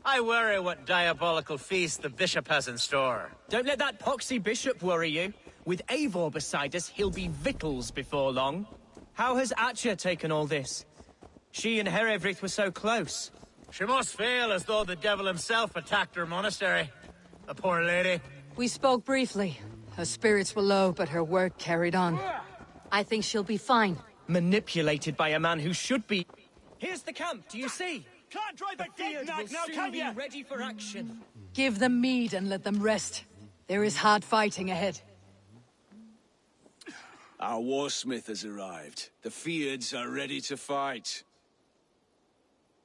I worry what diabolical feast the bishop has in store. Don't let that poxy bishop worry you. With Eivor beside us, he'll be victuals before long. How has Atcha taken all this? She and Herevryth were so close. She must feel as though the devil himself attacked her monastery. The poor lady. We spoke briefly. Her spirits were low, but her work carried on. I think she'll be fine. Manipulated by a man who should be... Here's the camp, do you see? Can't drive The a dead Feared knack will now, soon can be you? ready for action. Give them mead and let them rest. There is hard fighting ahead. Our warsmith has arrived. The Feards are ready to fight.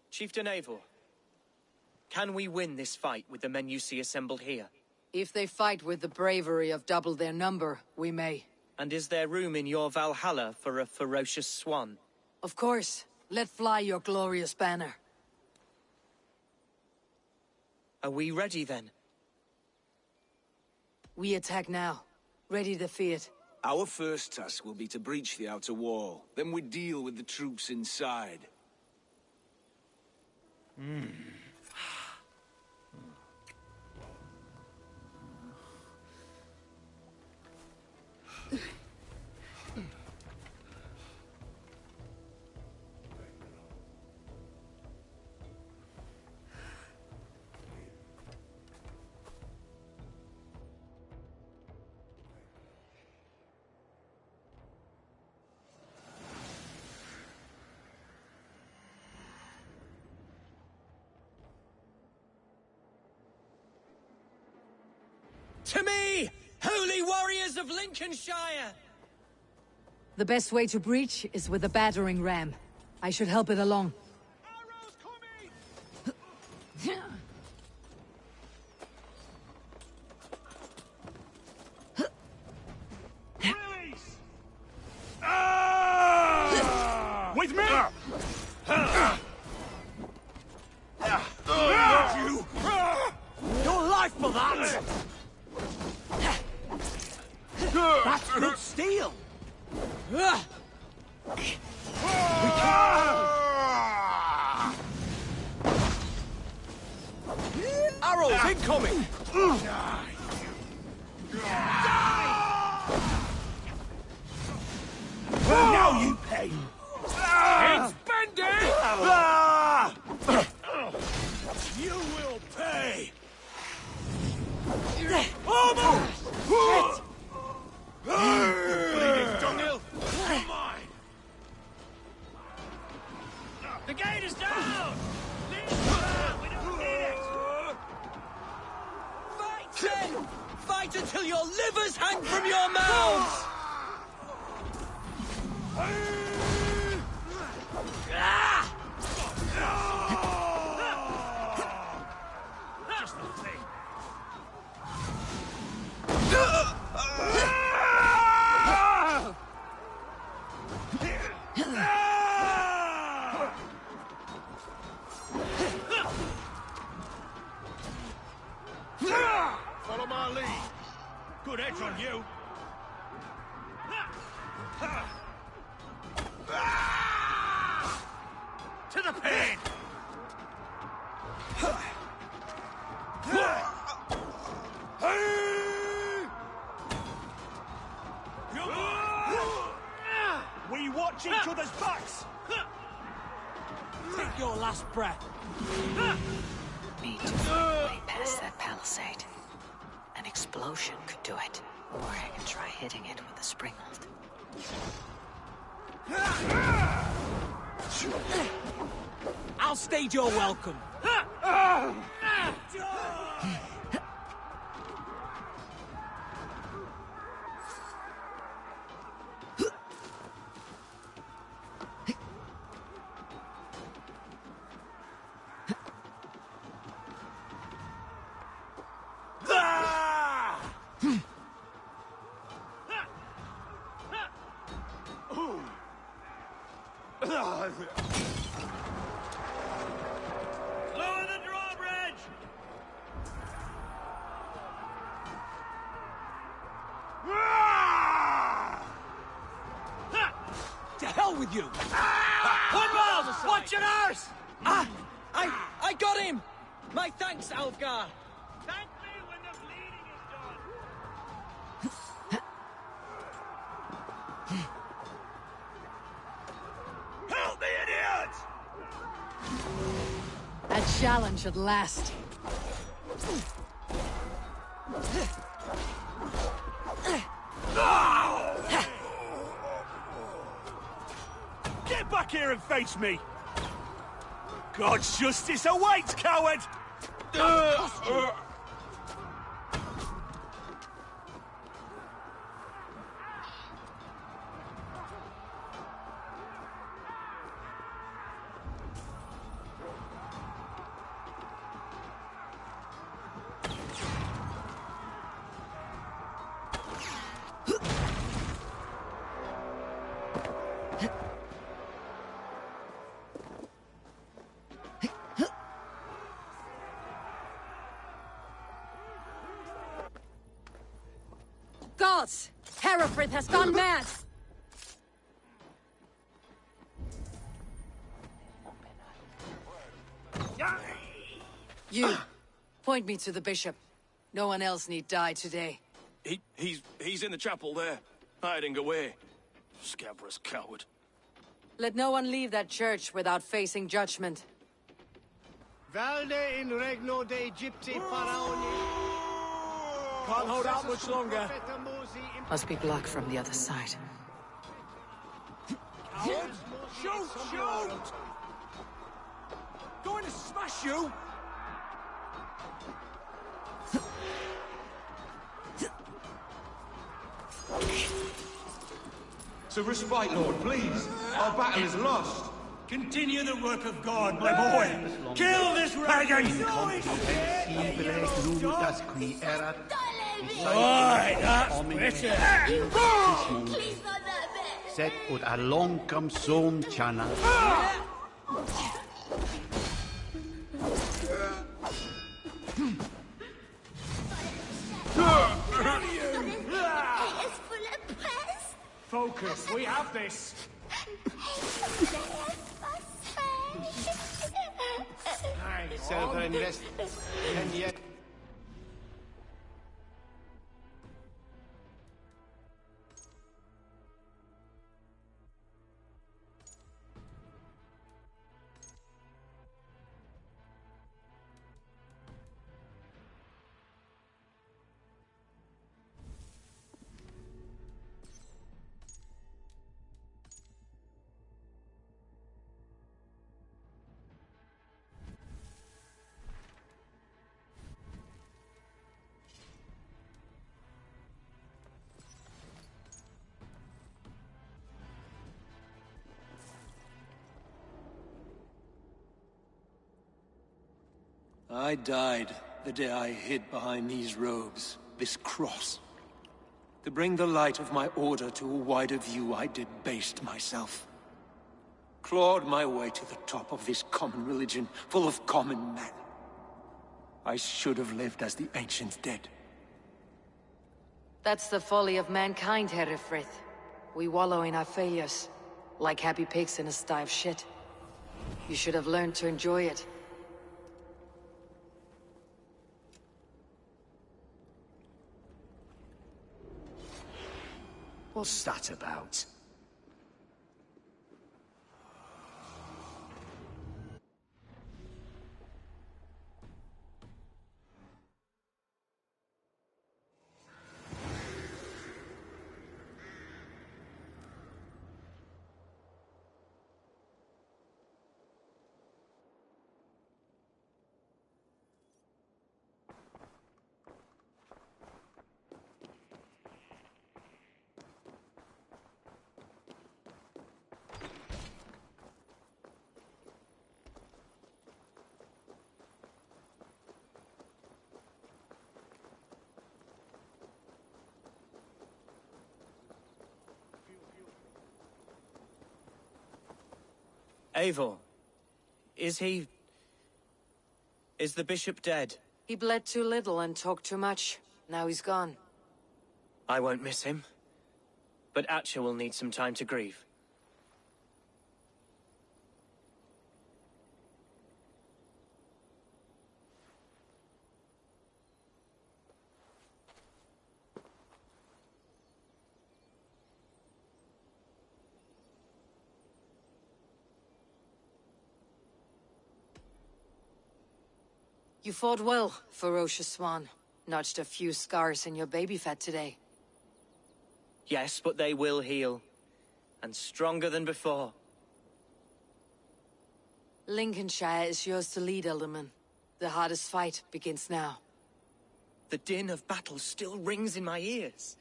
Chieftain Eivor, can we win this fight with the men you see assembled here? If they fight with the bravery of double their number, we may. And is there room in your Valhalla for a ferocious swan? Of course. Let fly your glorious banner. Are we ready then? We attack now. Ready to fight. Our first task will be to breach the outer wall. Then we deal with the troops inside. To me, holy warriors of Lincolnshire! The best way to breach is with a battering ram. I should help it along. With me! Your life for that! That's good steel! Arrows incoming! Now you pay! It's bending! You will pay! Almost! Bleeding dunghill! Come on! The gate is down! Leave it! We don't need it! Fight then! Fight until your livers hang from your mouths! Just the thing. Follow my lead. Good edge on you. To the pain. We watch each other's backs! Take your last breath. Need to find a way past that palisade. An explosion could do it. Or I can try hitting it with a springald. I'll stage your welcome. Lower the drawbridge! To hell with you! Woodwell! Watch your arse! I got him! My thanks, Alfgar! Thank me when the bleeding is done! Help me, idiots! A challenge at last. Get back here and face me! God's justice awaits, coward! Gods! Herefrith has gone mad! You! Point me to the bishop. No one else need die today. He's in the chapel there, hiding away. Scabrous coward. Let no one leave that church without facing judgment. Valde in regno de Egypti faraoni. Can't hold out much longer. Must be blocked from the other side. Coward! Shoot! Shoot! Going to smash you! So respite, Lord, please. Our battle is lost. Continue the work of God, my boy! Kill this pagan! Right, that's better! Set ut a longcom som chana. Focus, we have this! Self-invest, and yet... I died the day I hid behind these robes, this cross. To bring the light of my order to a wider view, I debased myself. Clawed my way to the top of this common religion, full of common men. I should have lived as the ancients did. That's the folly of mankind, Herefrith. We wallow in our failures, like happy pigs in a sty of shit. You should have learned to enjoy it. What's that about? Eivor, is the bishop dead? He bled too little and talked too much. Now he's gone. I won't miss him. But Atcha will need some time to grieve. You fought well, ferocious swan. Notched a few scars in your baby fat today. Yes, but they will heal. And stronger than before. Lincolnshire is yours to lead, Elderman. The hardest fight begins now. The din of battle still rings in my ears.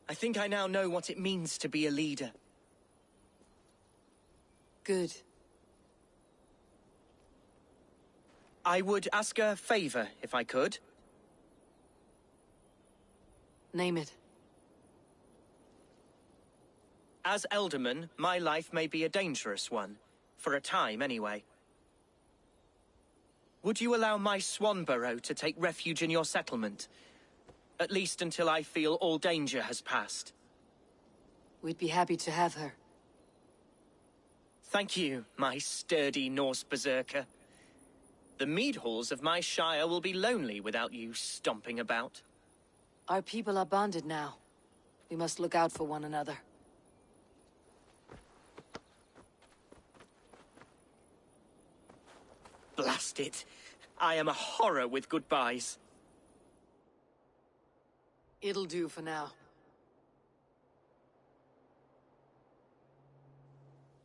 I think I now know what it means to be a leader. Good. I would ask a favor, if I could. Name it. As Elderman, my life may be a dangerous one. For a time, anyway. Would you allow my swan burrow to take refuge in your settlement? At least until I feel all danger has passed. We'd be happy to have her. Thank you, my sturdy Norse berserker. The mead halls of my shire will be lonely without you stomping about. Our people are bonded now. We must look out for one another. Blast it. I am a horror with goodbyes. It'll do for now.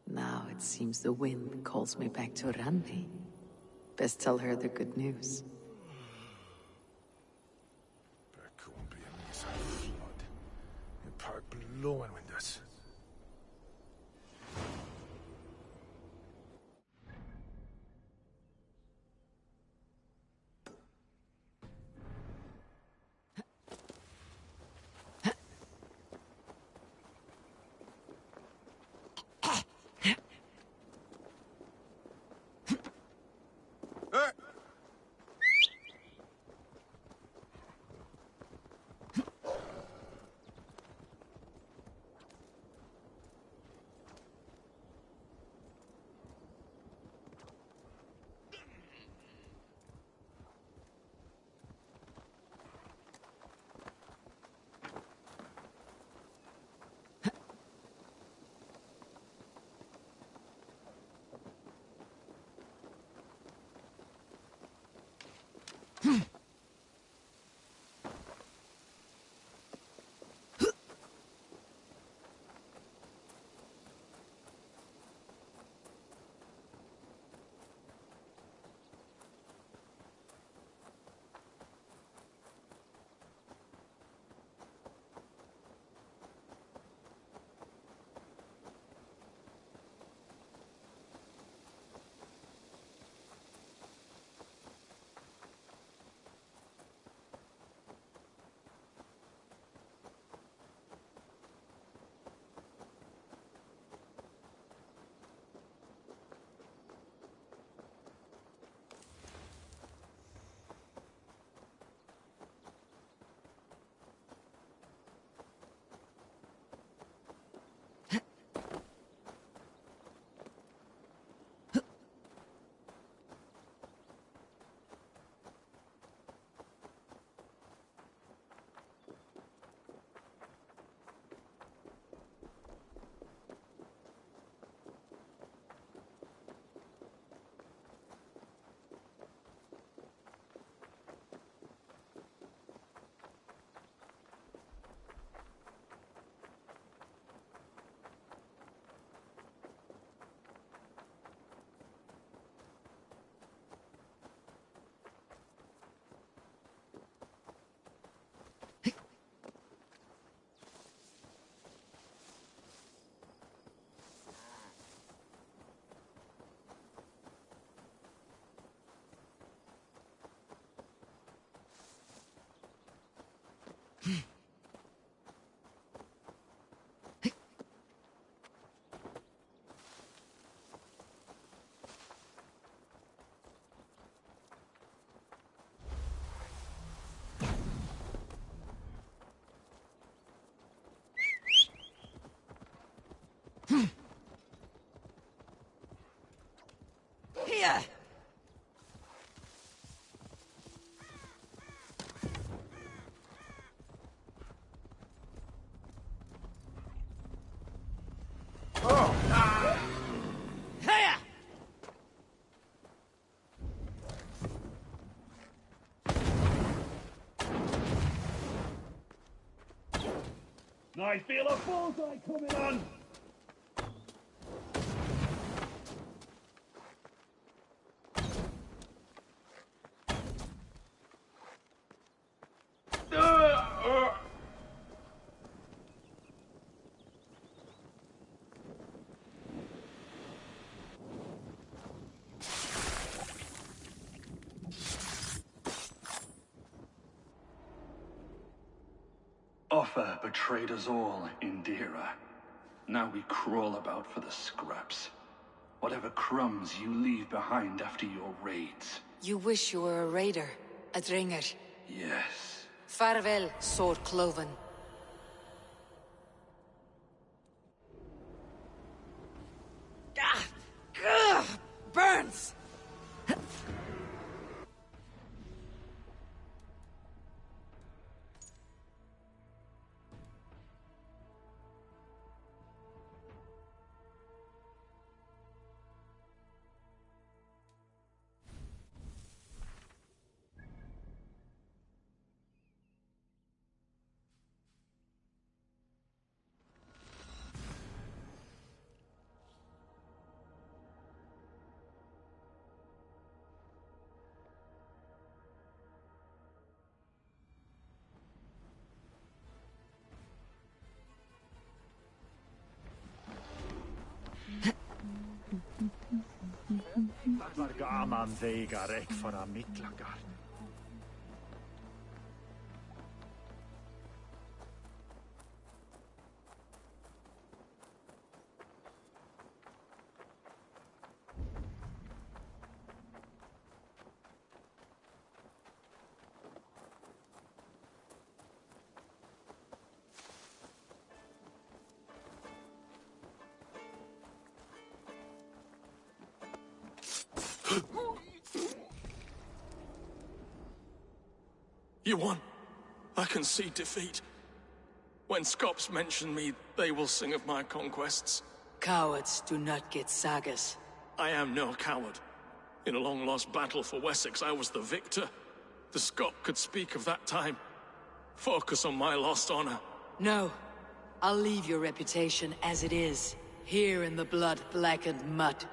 Now it seems the wind calls me back to Randi. Best tell her the good news. Back won't be a mess of flood. The park blowing with us. Here! I feel a bullseye coming on! Offa betrayed us all, Indira. Now we crawl about for the scraps. Whatever crumbs you leave behind after your raids. You wish you were a raider, a dringer. Yes. Farewell, sword cloven. Burns! Vargaman veigar ek fara mitlagar. You won. I can see defeat. When Scops mention me, they will sing of my conquests. Cowards do not get sagas. I am no coward. In a long-lost battle for Wessex, I was the victor. The Scot could speak of that time. Focus on my lost honor. No. I'll leave your reputation as it is, here in the blood-blackened mud.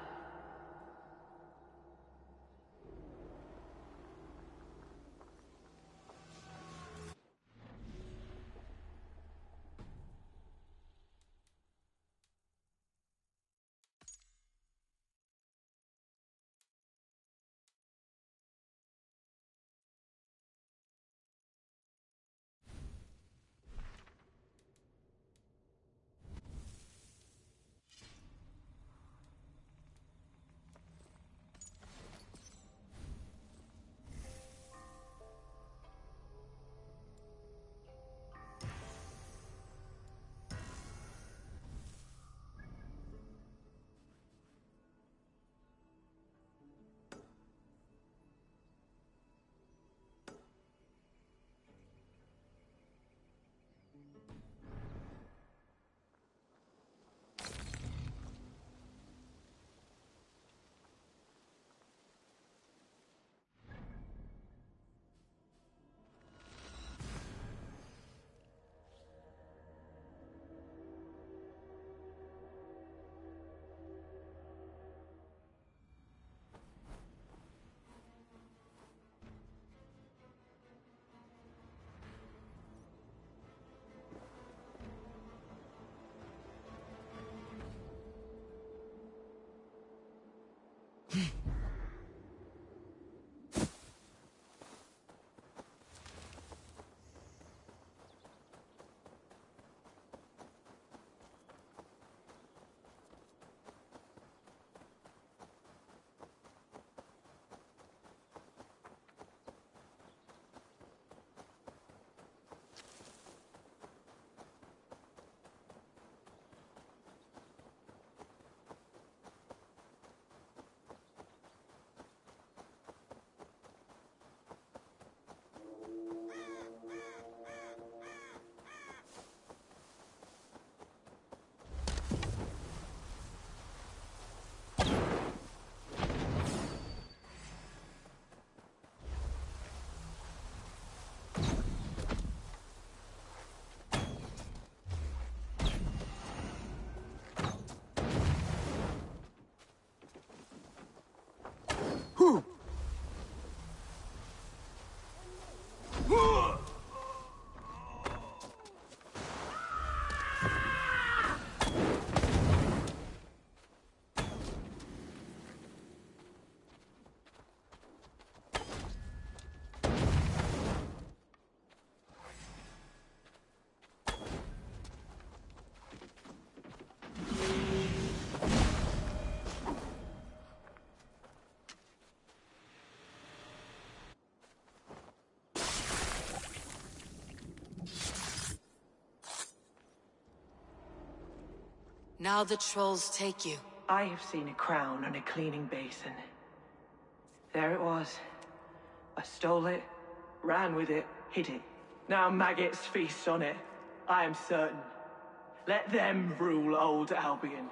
Now the trolls take you. I have seen a crown on a cleaning basin. There it was. I stole it, ran with it, hid it. Now maggots feast on it. I am certain. Let them rule old Albion.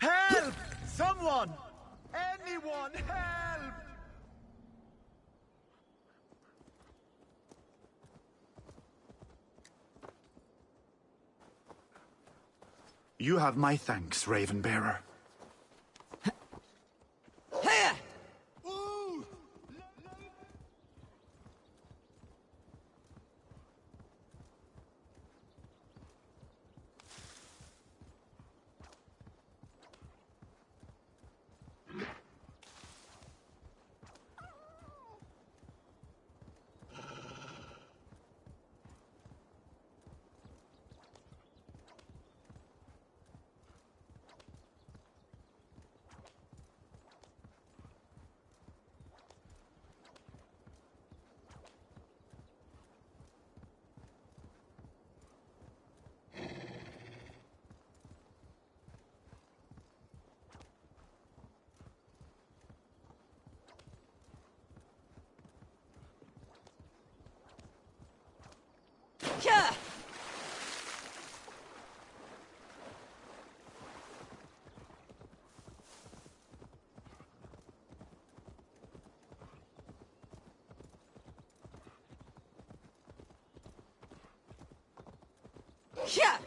Help! Someone! Anyone, help! You have my thanks, Ravenbearer. Here! Yeah! Yeah!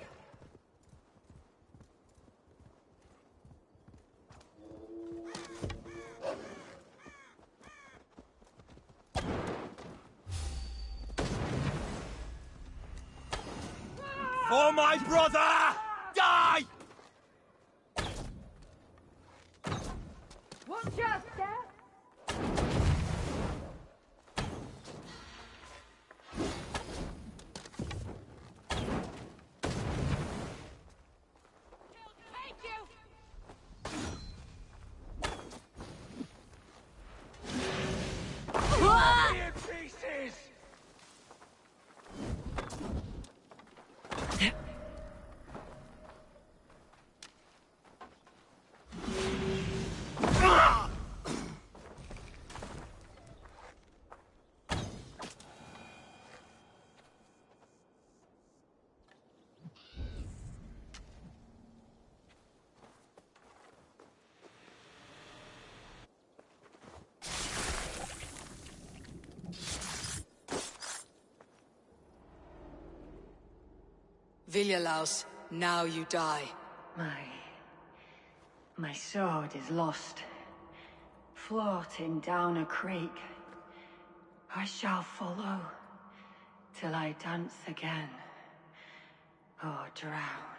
For my brother! Die! Watch your step! In pieces! Viljalaus, now you die. My sword is lost. Floating down a creek. I shall follow till I dance again or drown.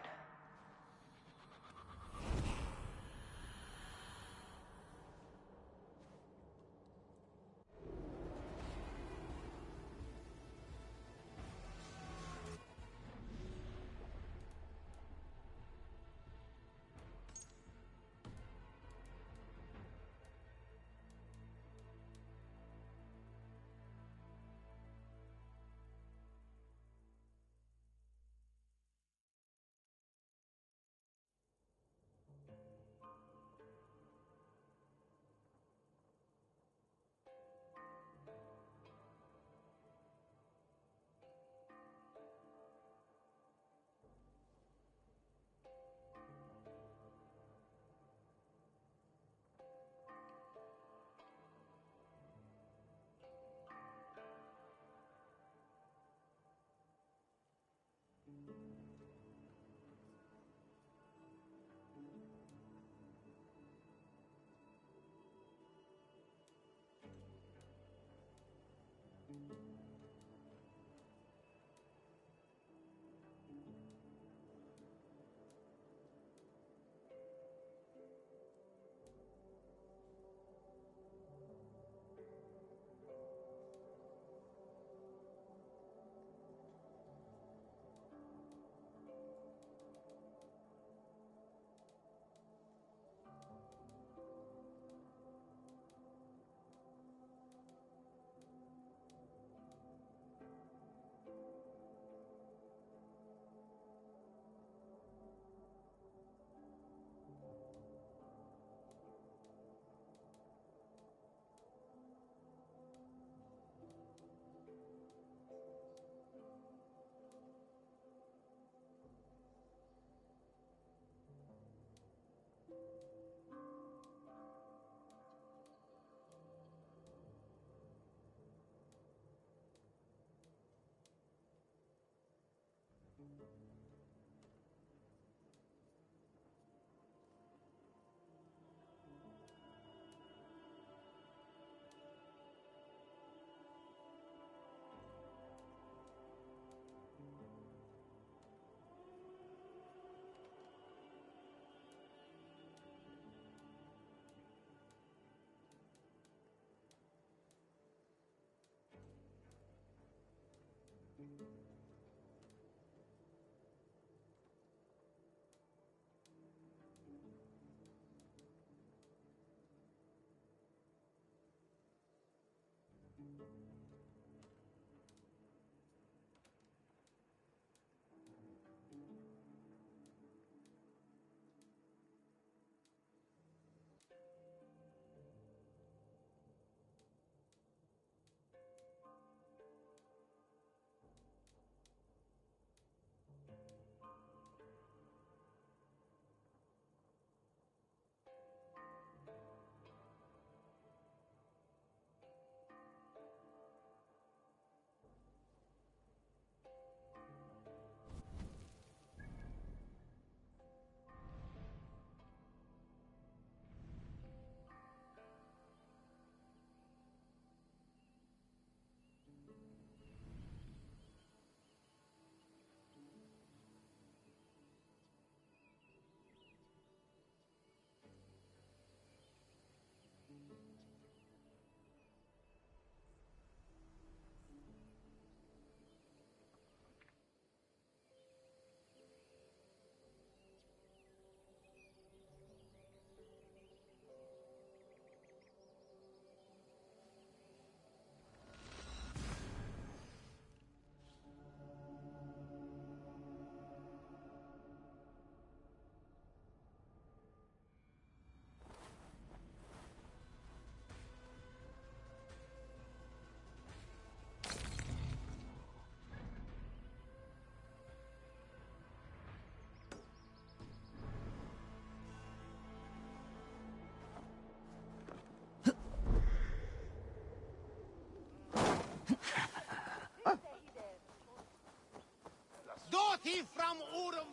Dorothy from Urum.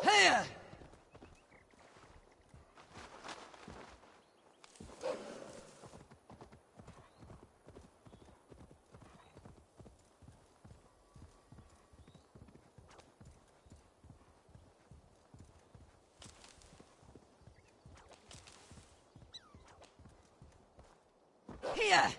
Here! Here!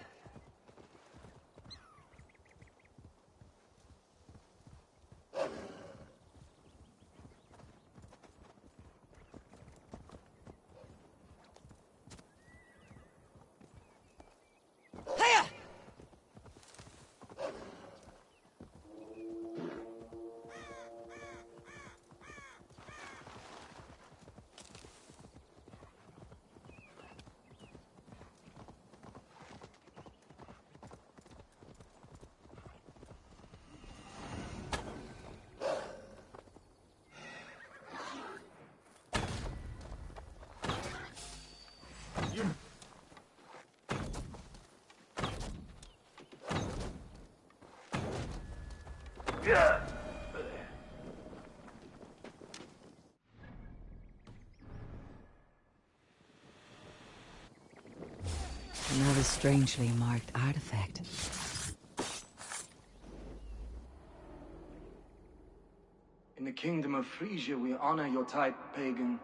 Another strangely marked artifact. In the kingdom of Frisia, we honor your type, pagan.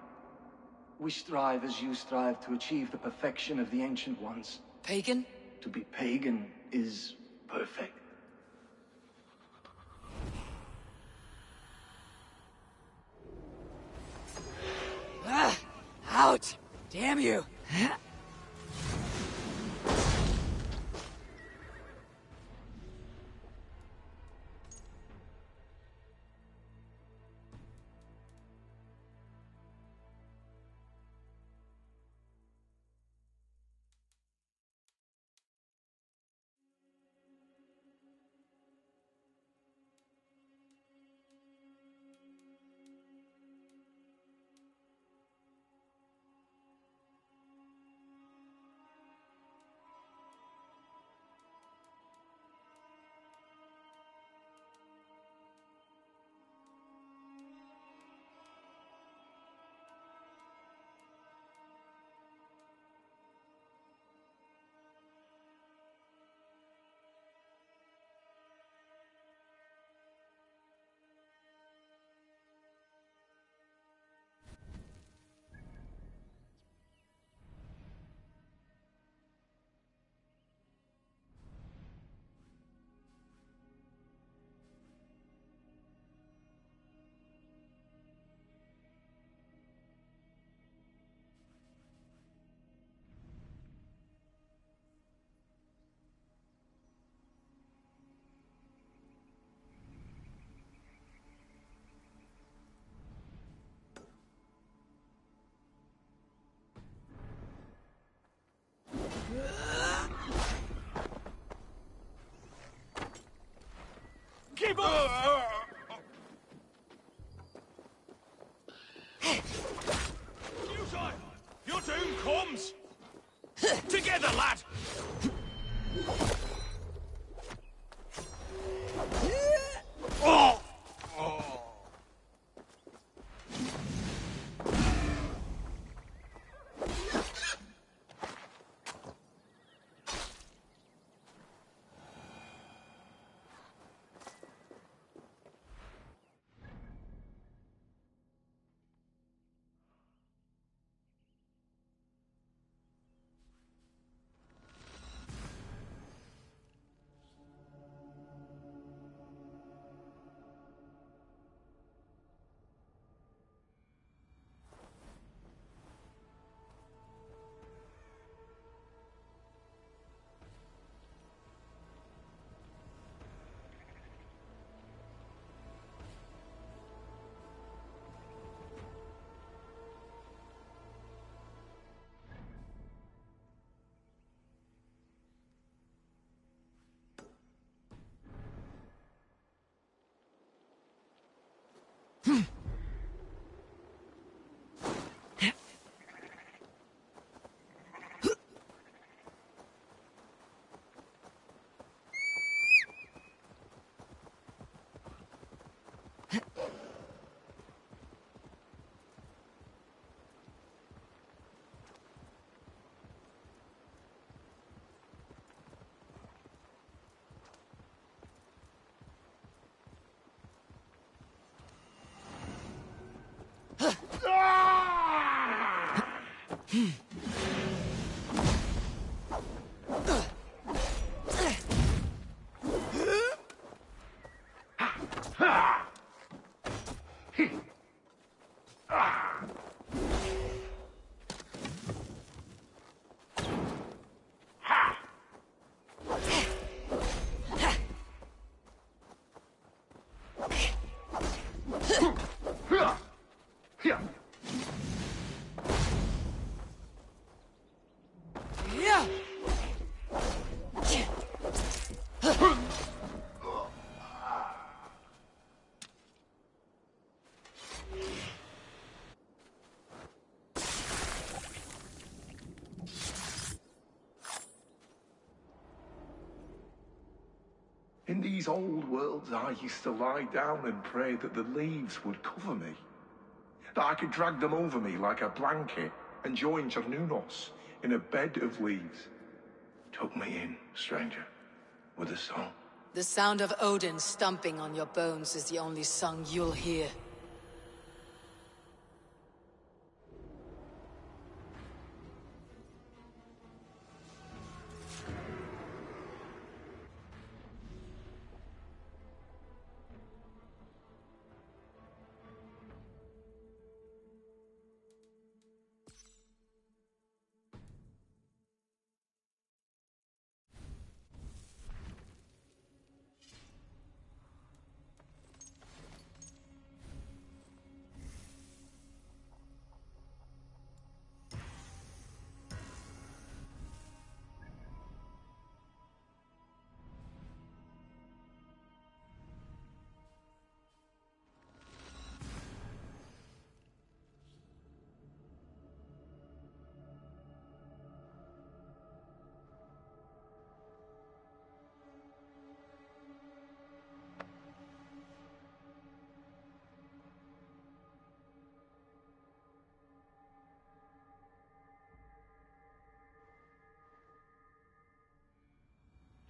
We strive as you strive to achieve the perfection of the Ancient Ones. Pagan? To be pagan is perfect. Ah! Out! Damn you! In these old worlds, I used to lie down and pray that the leaves would cover me. That I could drag them over me like a blanket and join Cernunos in a bed of leaves. Tuck me in, stranger, with a song. The sound of Odin stomping on your bones is the only song you'll hear.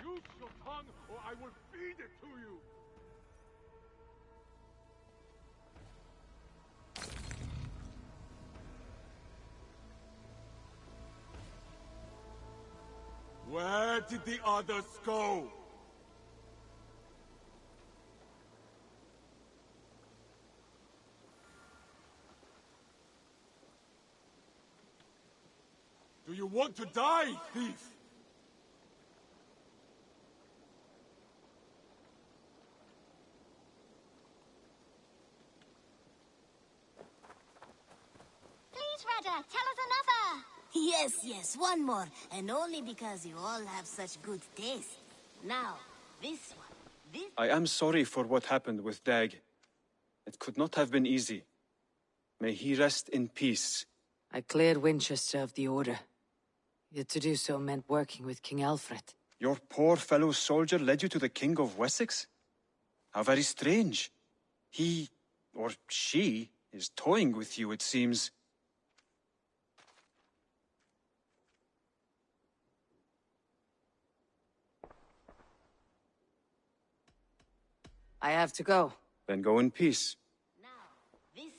Use your tongue, or I will feed it to you! Where did the others go? Do you want to die, thief? Tell us another! Yes, one more. And only because you all have such good taste. Now, this one. I am sorry for what happened with Dag. It could not have been easy. May he rest in peace. I cleared Winchester of the Order. Yet to do so meant working with King Alfred. Your poor fellow soldier led you to the King of Wessex? How very strange. He, or she, is toying with you, it seems. I have to go. Then go in peace. Now, this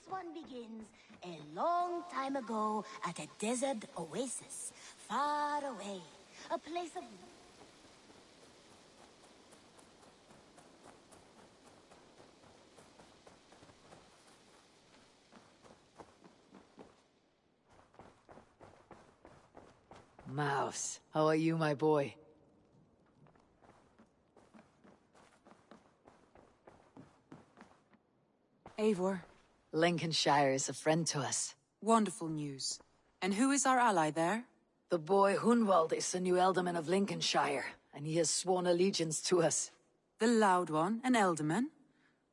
one begins a long time ago at a desert oasis, far away. A place of... Mouse, how are you, my boy? Eivor. Lincolnshire is a friend to us. Wonderful news. And who is our ally there? The boy Hunwald is the new Ealdorman of Lincolnshire, and he has sworn allegiance to us. The loud one, an Ealdorman?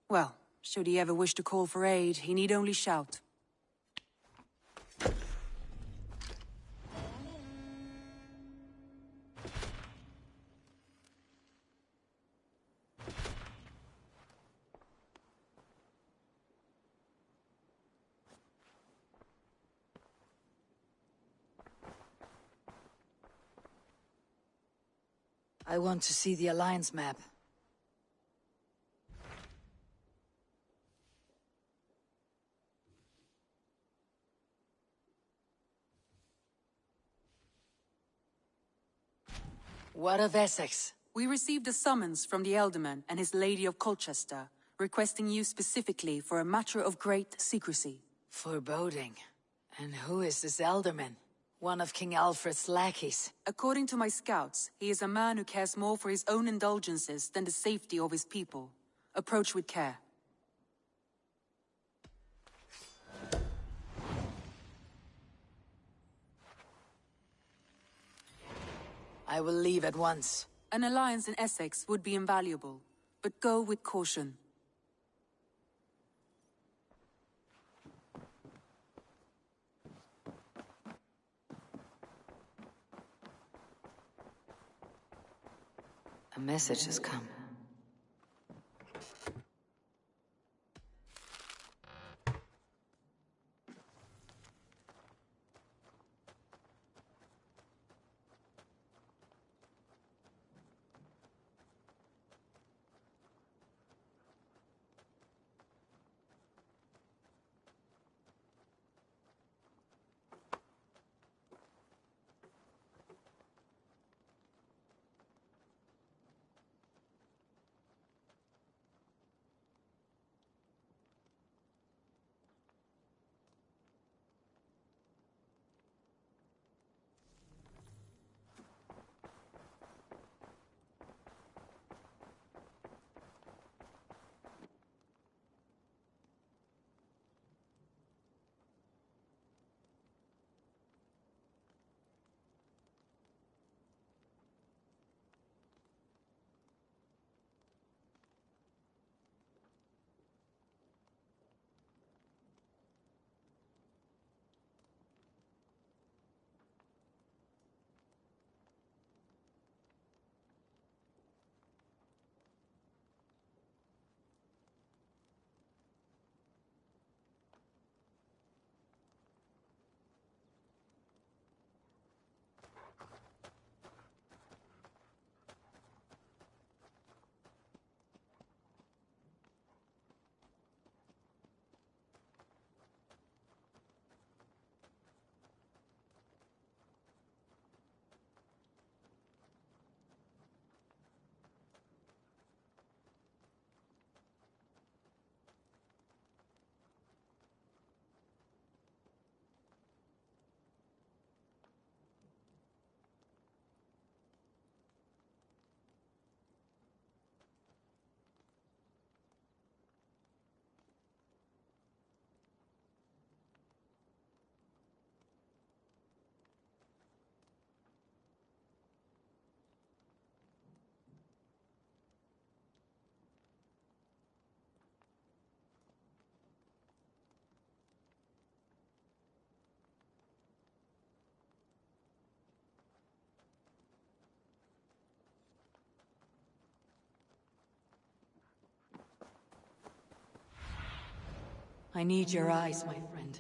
Well, Should he ever wish to call for aid, he need only shout. I want to see the Alliance map. What of Essex? We received a summons from the Elderman and his Lady of Colchester, requesting you specifically for a matter of great secrecy. Foreboding. And who is this Elderman? One of King Alfred's lackeys. According to my scouts, he is a man who cares more for his own indulgences than the safety of his people. Approach with care. I will leave at once. An alliance in Essex would be invaluable, but go with caution. A message has come. I need your eyes, my friend.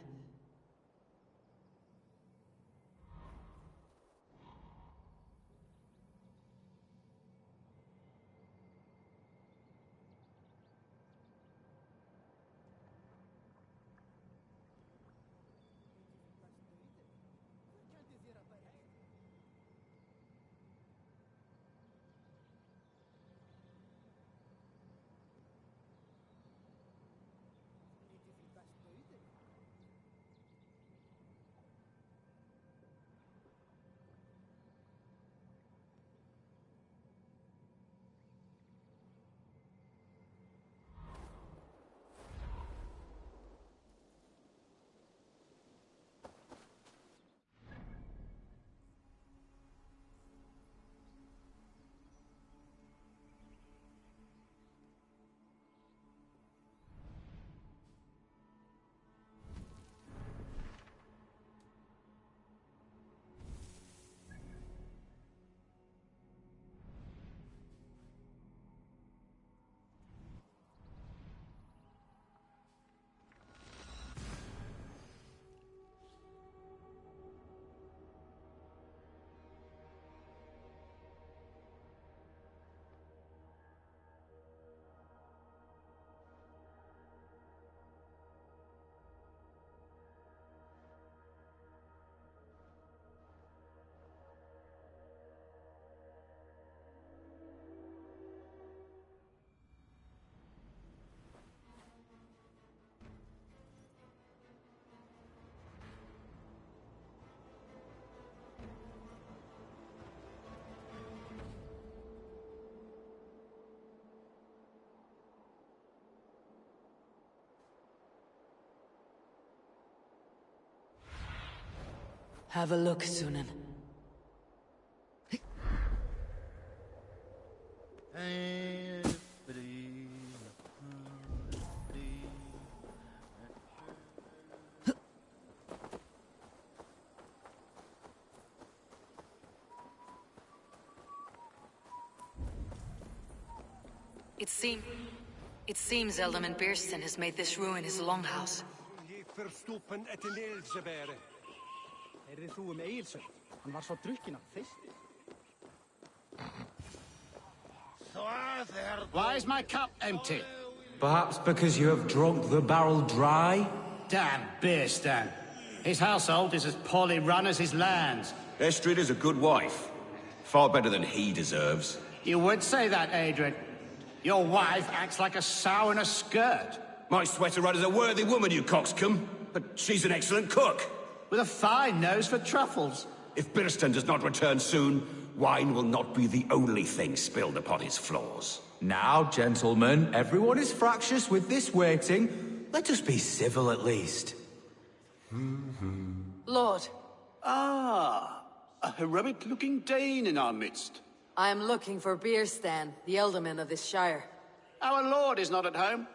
Have a look, Sunan. It seems Alderman Beerston has made this ruin his longhouse. Why is my cup empty? Perhaps because you have drunk the barrel dry? Damn Beerston. His household is as poorly run as his lands. Estrid is a good wife. Far better than he deserves. You would say that, Adrian. Your wife acts like a sow in a skirt. My sweater run is a worthy woman, you coxcomb. But she's an excellent cook. With a fine nose for truffles. If Beerston does not return soon, wine will not be the only thing spilled upon his floors. Now, gentlemen, everyone is fractious with this waiting. Let us be civil at least. Lord. Ah, a heroic-looking Dane in our midst. I am looking for Beerstan, the alderman of this shire. Our lord is not at home,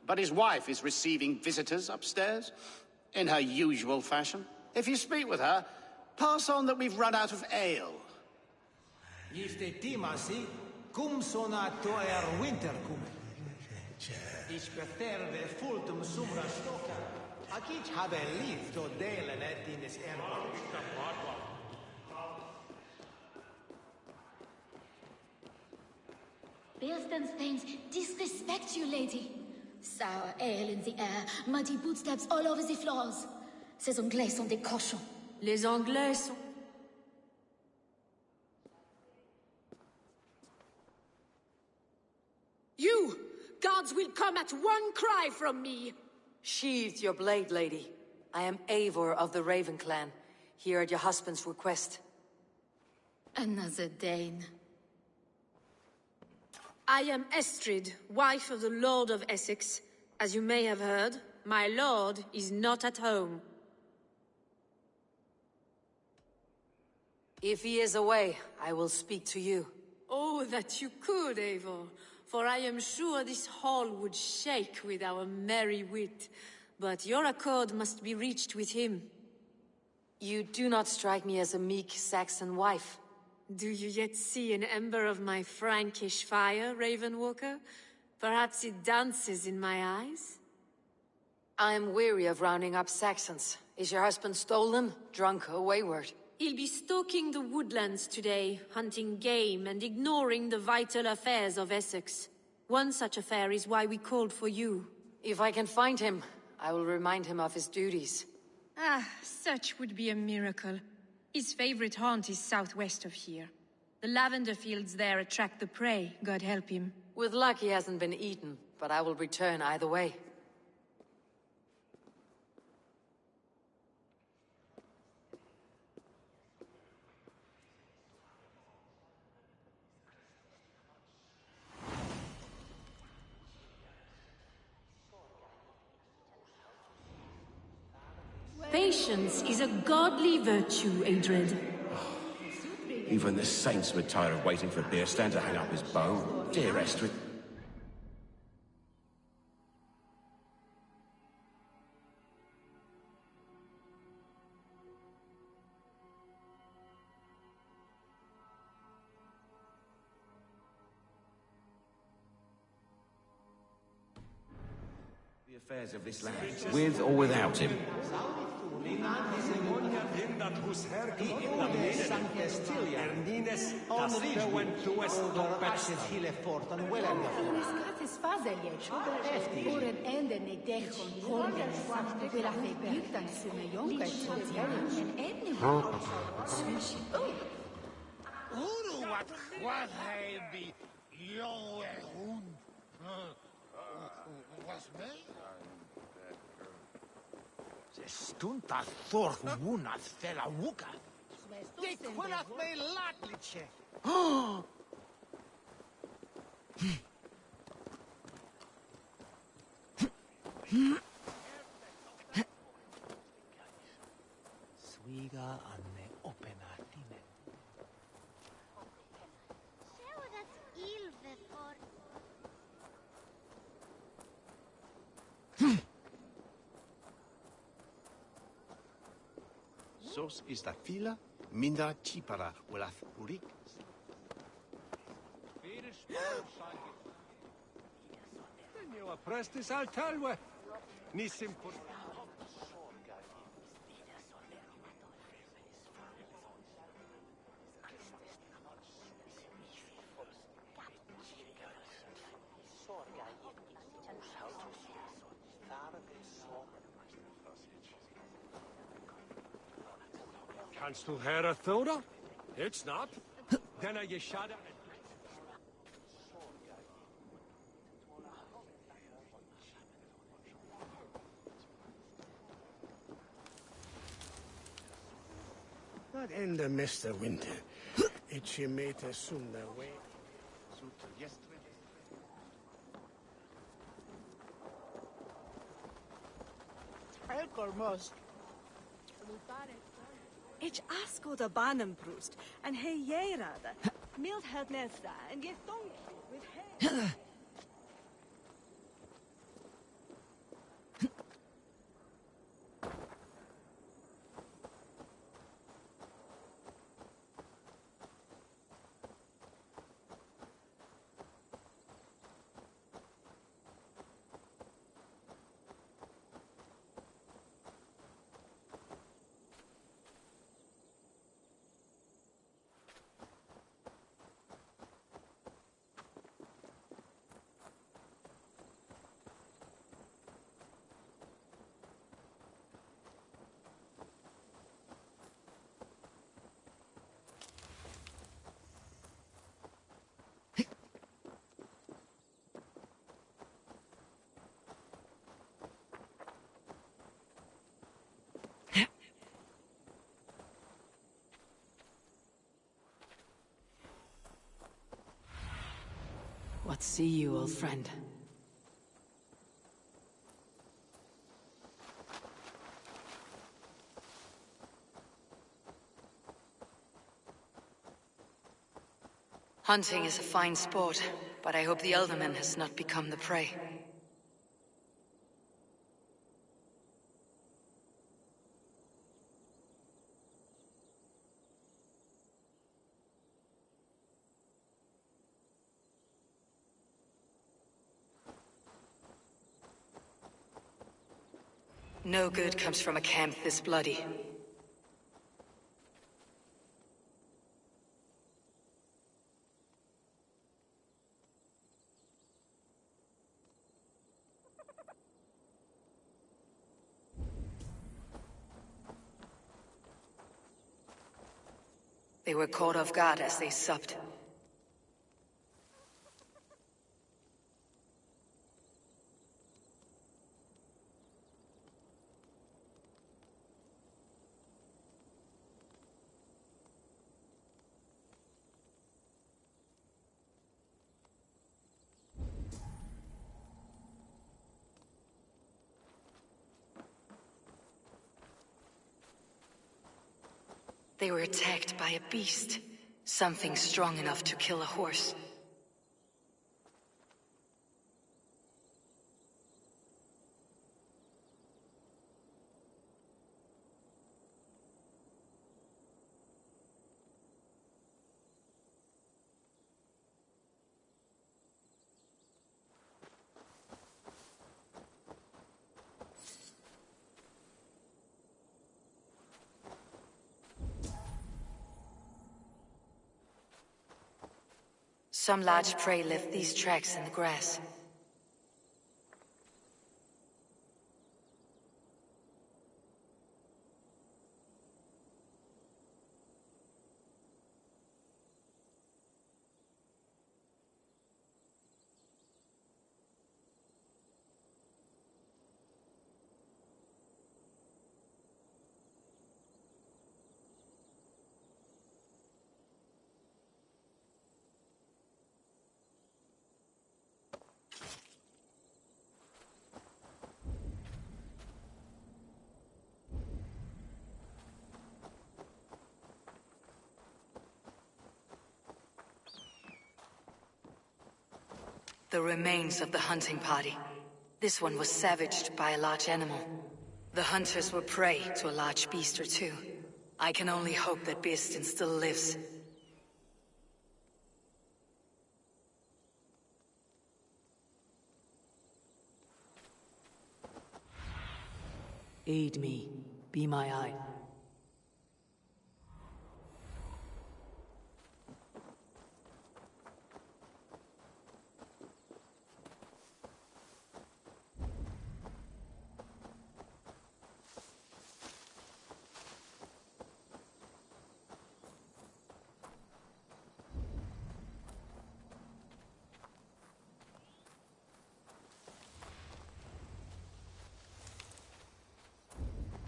but his wife is receiving visitors upstairs, in her usual fashion. If you speak with her, pass on that we've run out of ale. Gifte timasi, cum sonato winter cum. Ich beterve fultum sumra stoka. Akic habe livto delen et in this Beerstan's pains disrespect you, lady. Sour ale in the air, muddy footsteps all over the floors. Ces Anglais sont des cochons. Les Anglais sont... You! Guards will come at one cry from me! Sheathe your blade, lady. I am Eivor of the Raven clan, here at your husband's request. Another Dane. I am Estrid, wife of the Lord of Essex. As you may have heard, my lord is not at home. If he is away, I will speak to you. Oh, that you could, Eivor. For I am sure this hall would shake with our merry wit. But your accord must be reached with him. You do not strike me as a meek Saxon wife. Do you yet see an ember of my Frankish fire, Ravenwalker? Perhaps it dances in my eyes? I am weary of rounding up Saxons. Is your husband stolen, drunk, or wayward? He'll be stalking the woodlands today, hunting game and ignoring the vital affairs of Essex. One such affair is why we called for you. If I can find him, I will remind him of his duties. Ah, such would be a miracle. His favorite haunt is southwest of here. The lavender fields there attract the prey, God help him. With luck he hasn't been eaten, but I will return either way. Patience is a godly virtue, Adred. Even the saints would tire of waiting for Beerstan to hang up his bow. Dear Estrid. The affairs of this land, with or without him. Stunta thor wunath fela wuka. De kunath me latliche. Swiga anne openatine. Seudat Ilve for... Sos is da fila, minda chipara, welath urik. Tenio prestis al talwe. Nissim put... Kannst du höra Thoda? It's not. Then are you shut up? Not in the Mr. Winter. It's your mate soon their way. Elkormos. Ich asko da Banenbrust, and he jerada. Mild het nesta, and je donkey with hair. What see you, old friend? Hunting is a fine sport, but I hope the Elderman has not become the prey. No good comes from a camp this bloody. They were caught off guard as they supped. They were attacked by a beast. Something strong enough to kill a horse. Some large prey left these tracks in the grass. The remains of the hunting party. This one was savaged by a large animal. The hunters were prey to a large beast or two. I can only hope that Birsten still lives. Aid me. Be my eye.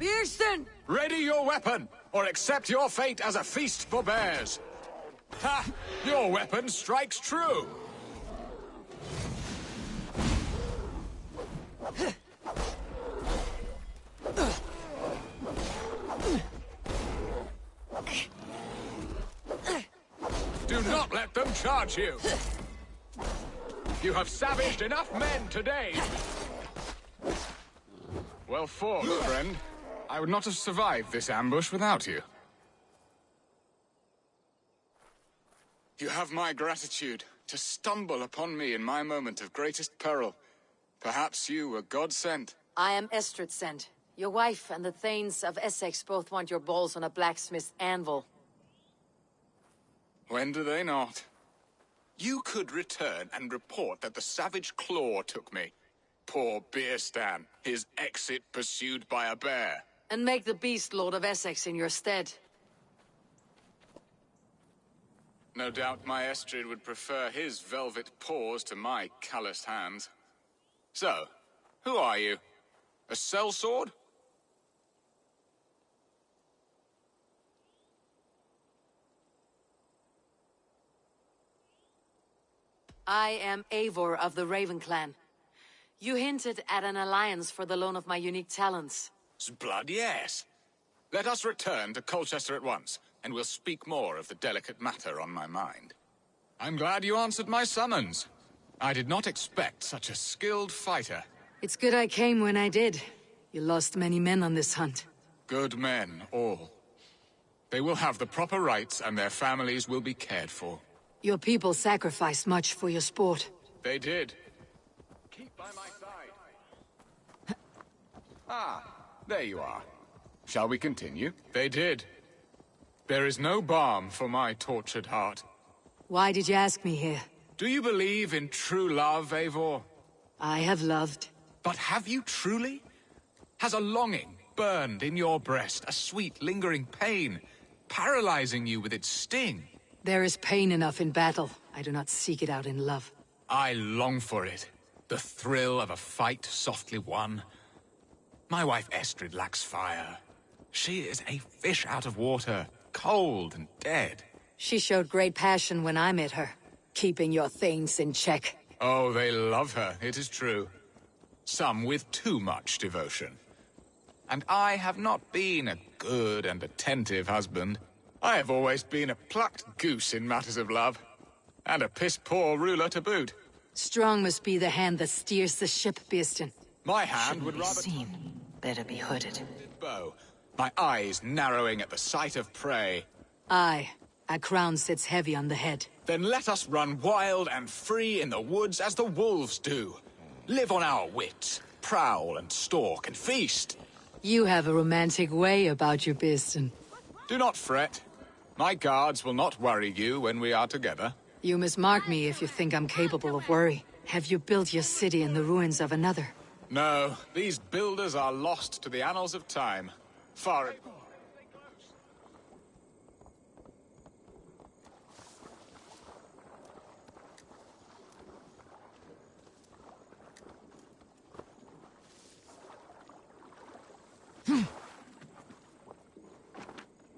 Birsten! Ready your weapon, or accept your fate as a feast for bears. Ha! Your weapon strikes true. Do not let them charge you. You have savaged enough men today. Well fought, friend. I would not have survived this ambush without you. You have my gratitude to stumble upon me in my moment of greatest peril. Perhaps you were God-sent. I am Estrid sent. Your wife and the Thanes of Essex both want your balls on a blacksmith's anvil. When do they not? You could return and report that the savage claw took me. Poor Birsten, his exit pursued by a bear. And make the beast Lord of Essex in your stead. No doubt my Estrid would prefer his velvet paws to my calloused hands. So, who are you? A sellsword? I am Eivor of the Raven Clan. You hinted at an alliance for the loan of my unique talents. Blood, yes. Let us return to Colchester at once, and we'll speak more of the delicate matter on my mind. I'm glad you answered my summons. I did not expect such a skilled fighter. It's good I came when I did. You lost many men on this hunt. Good men, all. They will have the proper rights, and their families will be cared for. Your people sacrificed much for your sport. They did. Keep by my side. Ah, there you are. Shall we continue? They did. There is no balm for my tortured heart. Why did you ask me here? Do you believe in true love, Eivor? I have loved. But have you truly? Has a longing burned in your breast, a sweet, lingering pain, paralyzing you with its sting? There is pain enough in battle. I do not seek it out in love. I long for it. The thrill of a fight softly won. My wife Estrid lacks fire. She is a fish out of water, cold and dead. She showed great passion when I met her, keeping your things in check. Oh, they love her, it is true. Some with too much devotion. And I have not been a good and attentive husband. I have always been a plucked goose in matters of love. And a piss-poor ruler to boot. Strong must be the hand that steers the ship, Birsten. My hand would rather... seen. Better be hooded. Bow, my eyes narrowing at the sight of prey. Aye. A crown sits heavy on the head. Then let us run wild and free in the woods as the wolves do. Live on our wits, prowl and stalk and feast. You have a romantic way about you, Birsten. Do not fret. My guards will not worry you when we are together. You must mark me if you think I'm capable of worry. Have you built your city in the ruins of another? No, these builders are lost to the annals of time. Far...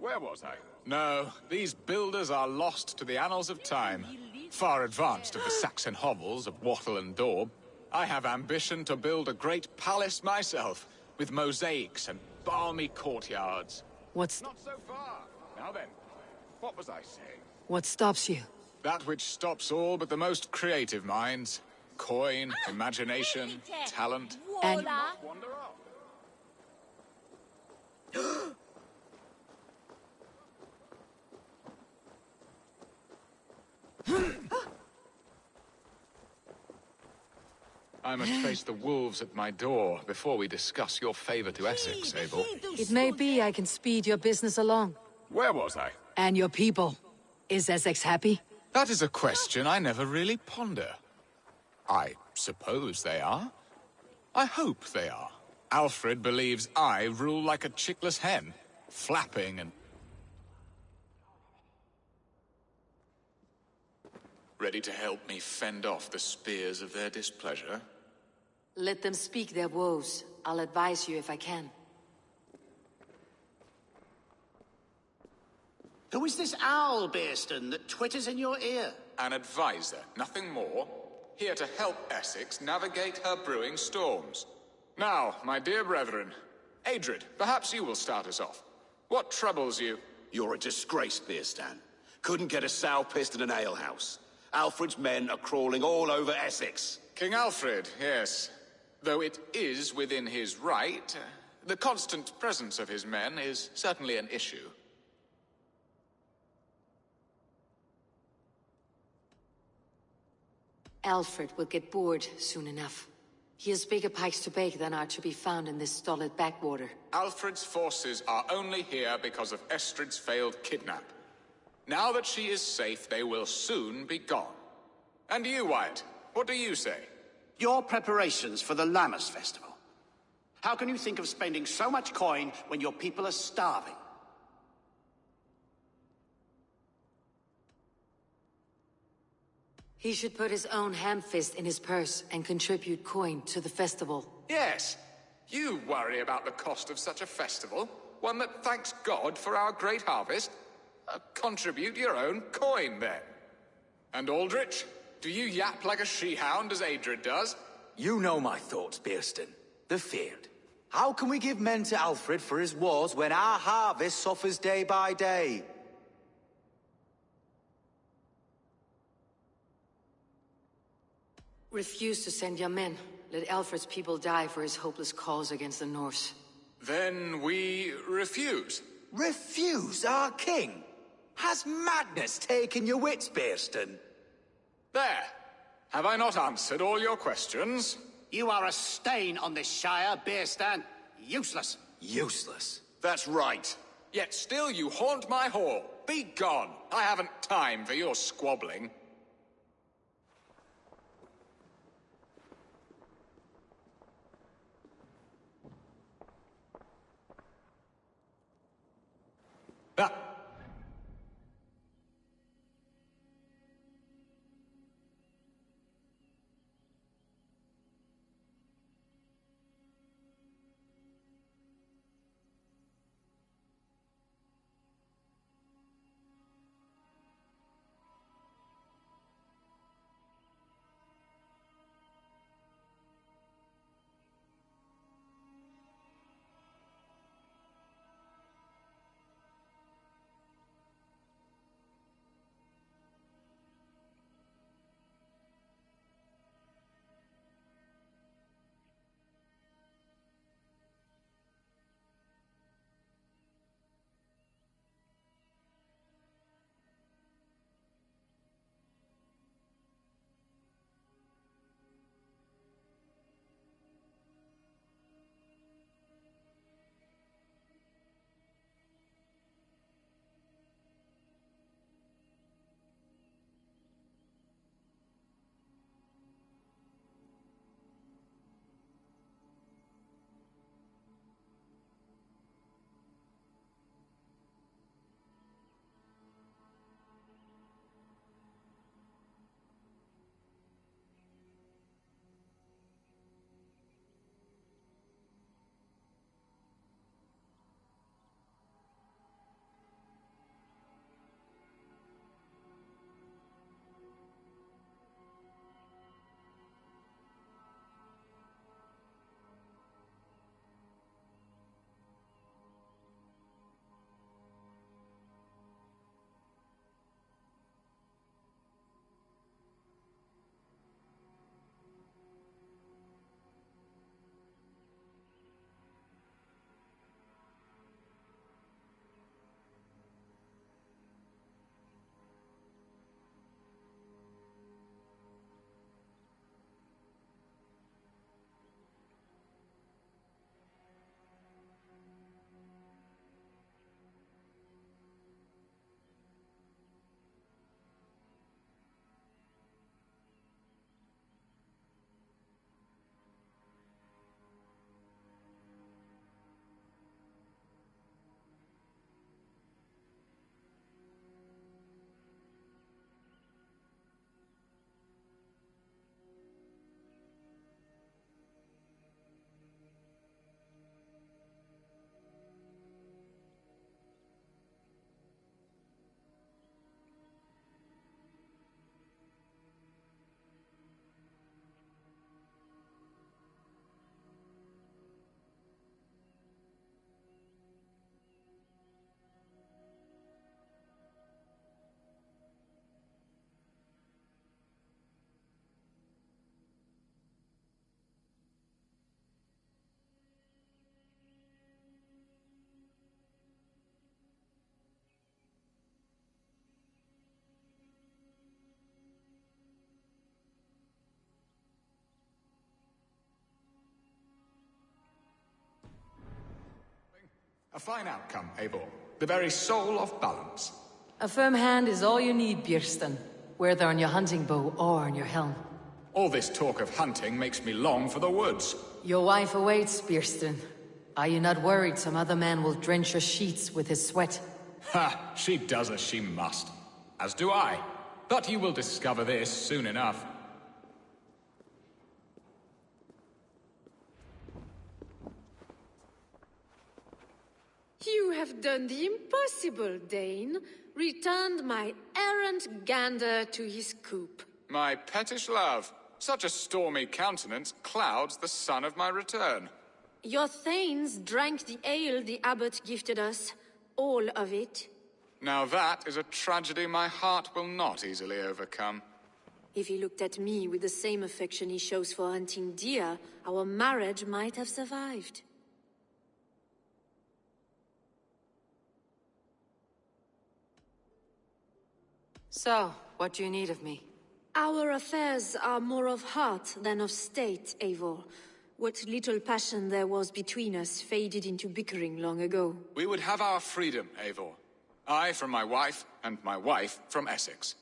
Where was I? No, these builders are lost to the annals of time. Far advanced of the Saxon hovels of Wattle and Daub. I have ambition to build a great palace myself, with mosaics and balmy courtyards. What's... Not so far! Now then, what was I saying? What stops you? That which stops all but the most creative minds. Coin, imagination, talent. And Wander off. I must face the wolves at my door before we discuss your favor to Essex, Eivor. It may be I can speed your business along. Where was I? And your people. Is Essex happy? That is a question I never really ponder. I suppose they are. I hope they are. Alfred believes I rule like a chickless hen, flapping and... ready to help me fend off the spears of their displeasure. Let them speak their woes. I'll advise you if I can. Who is this owl, Bearston, that twitters in your ear? An advisor, nothing more. Here to help Essex navigate her brewing storms. Now, my dear brethren, Adrid, perhaps you will start us off. What troubles you? You're a disgrace, Bearstan. Couldn't get a sow pissed in an alehouse. Alfred's men are crawling all over Essex. King Alfred, yes. Though it is within his right, the constant presence of his men is certainly an issue. Alfred will get bored soon enough. He has bigger pikes to bake than are to be found in this stolid backwater. Alfred's forces are only here because of Estrid's failed kidnap. Now that she is safe, they will soon be gone. And you, Wyatt, what do you say? Your preparations for the Lammas festival. How can you think of spending so much coin when your people are starving? He should put his own ham-fist in his purse and contribute coin to the festival. Yes. You worry about the cost of such a festival, one that thanks God for our great harvest. Contribute your own coin, then. And Aldrich, do you yap like a she-hound as Adrid does? You know my thoughts, Bearston. The feared. How can we give men to Alfred for his wars when our harvest suffers day by day? Refuse to send your men. Let Alfred's people die for his hopeless cause against the Norse. Then we refuse. Refuse our king? Has madness taken your wits, Bearston? There. Have I not answered all your questions? You are a stain on this shire, Bearstan. Useless. Useless? That's right. Yet still you haunt my hall. Be gone. I haven't time for your squabbling. Ah. A fine outcome, Eivor. The very soul of balance. A firm hand is all you need, Björsten. Whether on your hunting bow or on your helm. All this talk of hunting makes me long for the woods. Your wife awaits, Björsten. Are you not worried some other man will drench your sheets with his sweat? Ha! She does as she must. As do I. But you will discover this soon enough. You have done the impossible, Dane. Returned my errant gander to his coop. My pettish love. Such a stormy countenance clouds the sun of my return. Your thanes drank the ale the abbot gifted us. All of it. Now that is a tragedy my heart will not easily overcome. If he looked at me with the same affection he shows for hunting deer, our marriage might have survived. So, what do you need of me? Our affairs are more of heart than of state, Eivor. What little passion there was between us faded into bickering long ago. We would have our freedom, Eivor. I from my wife, and my wife from Essex.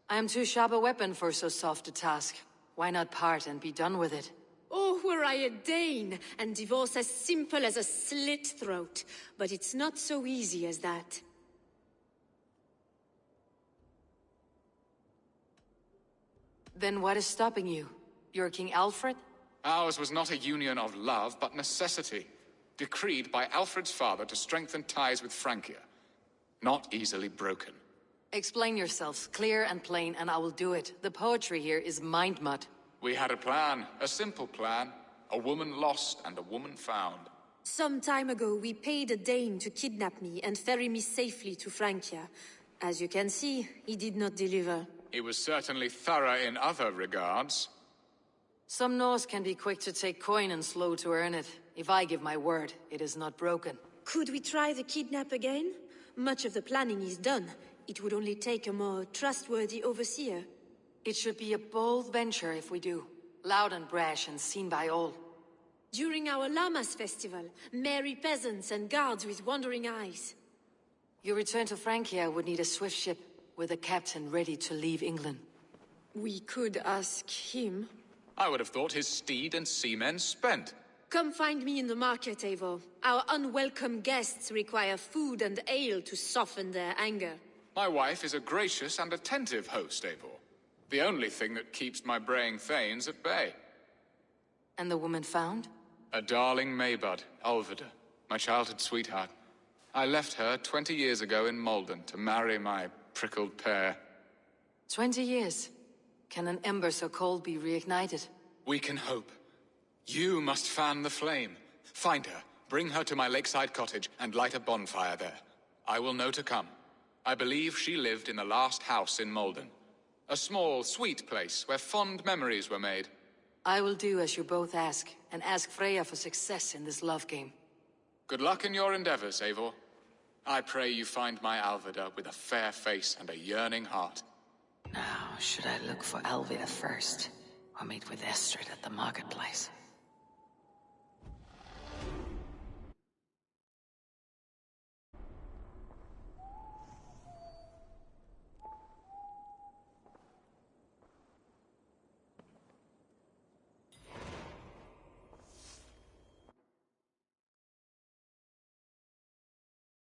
I am too sharp a weapon for so soft a task. Why not part and be done with it? Oh, were I a Dane, and divorce as simple as a slit throat. But it's not so easy as that. Then what is stopping you? You're King Alfred? Ours was not a union of love, but necessity. Decreed by Alfred's father to strengthen ties with Francia. Not easily broken. Explain yourselves, clear and plain, and I will do it. The poetry here is mind mud. We had a plan, a simple plan. A woman lost and a woman found. Some time ago, we paid a Dane to kidnap me and ferry me safely to Francia. As you can see, he did not deliver. He was certainly thorough in other regards. Some Norse can be quick to take coin and slow to earn it. If I give my word, it is not broken. Could we try the kidnap again? Much of the planning is done. It would only take a more trustworthy overseer. It should be a bold venture if we do. Loud and brash and seen by all. During our Llamas festival, merry peasants and guards with wandering eyes. Your return to Francia would need a swift ship, with a captain ready to leave England. We could ask him. I would have thought his steed and seamen spent. Come find me in the market, Eivor. Our unwelcome guests require food and ale to soften their anger. My wife is a gracious and attentive host, Eivor. The only thing that keeps my braying thanes at bay. And the woman found? A darling Maybud, Alvida, my childhood sweetheart. I left her 20 years ago in Malden to marry my prickled pear. 20 years? Can an ember so cold be reignited? We can hope. You must fan the flame. Find her, bring her to my lakeside cottage, and light a bonfire there. I will know to come. I believe she lived in the last house in Malden. A small, sweet place where fond memories were made. I will do as you both ask, and ask Freya for success in this love game. Good luck in your endeavors, Eivor. I pray you find my Alvida with a fair face and a yearning heart. Now, should I look for Alvida first, or meet with Estrid at the marketplace?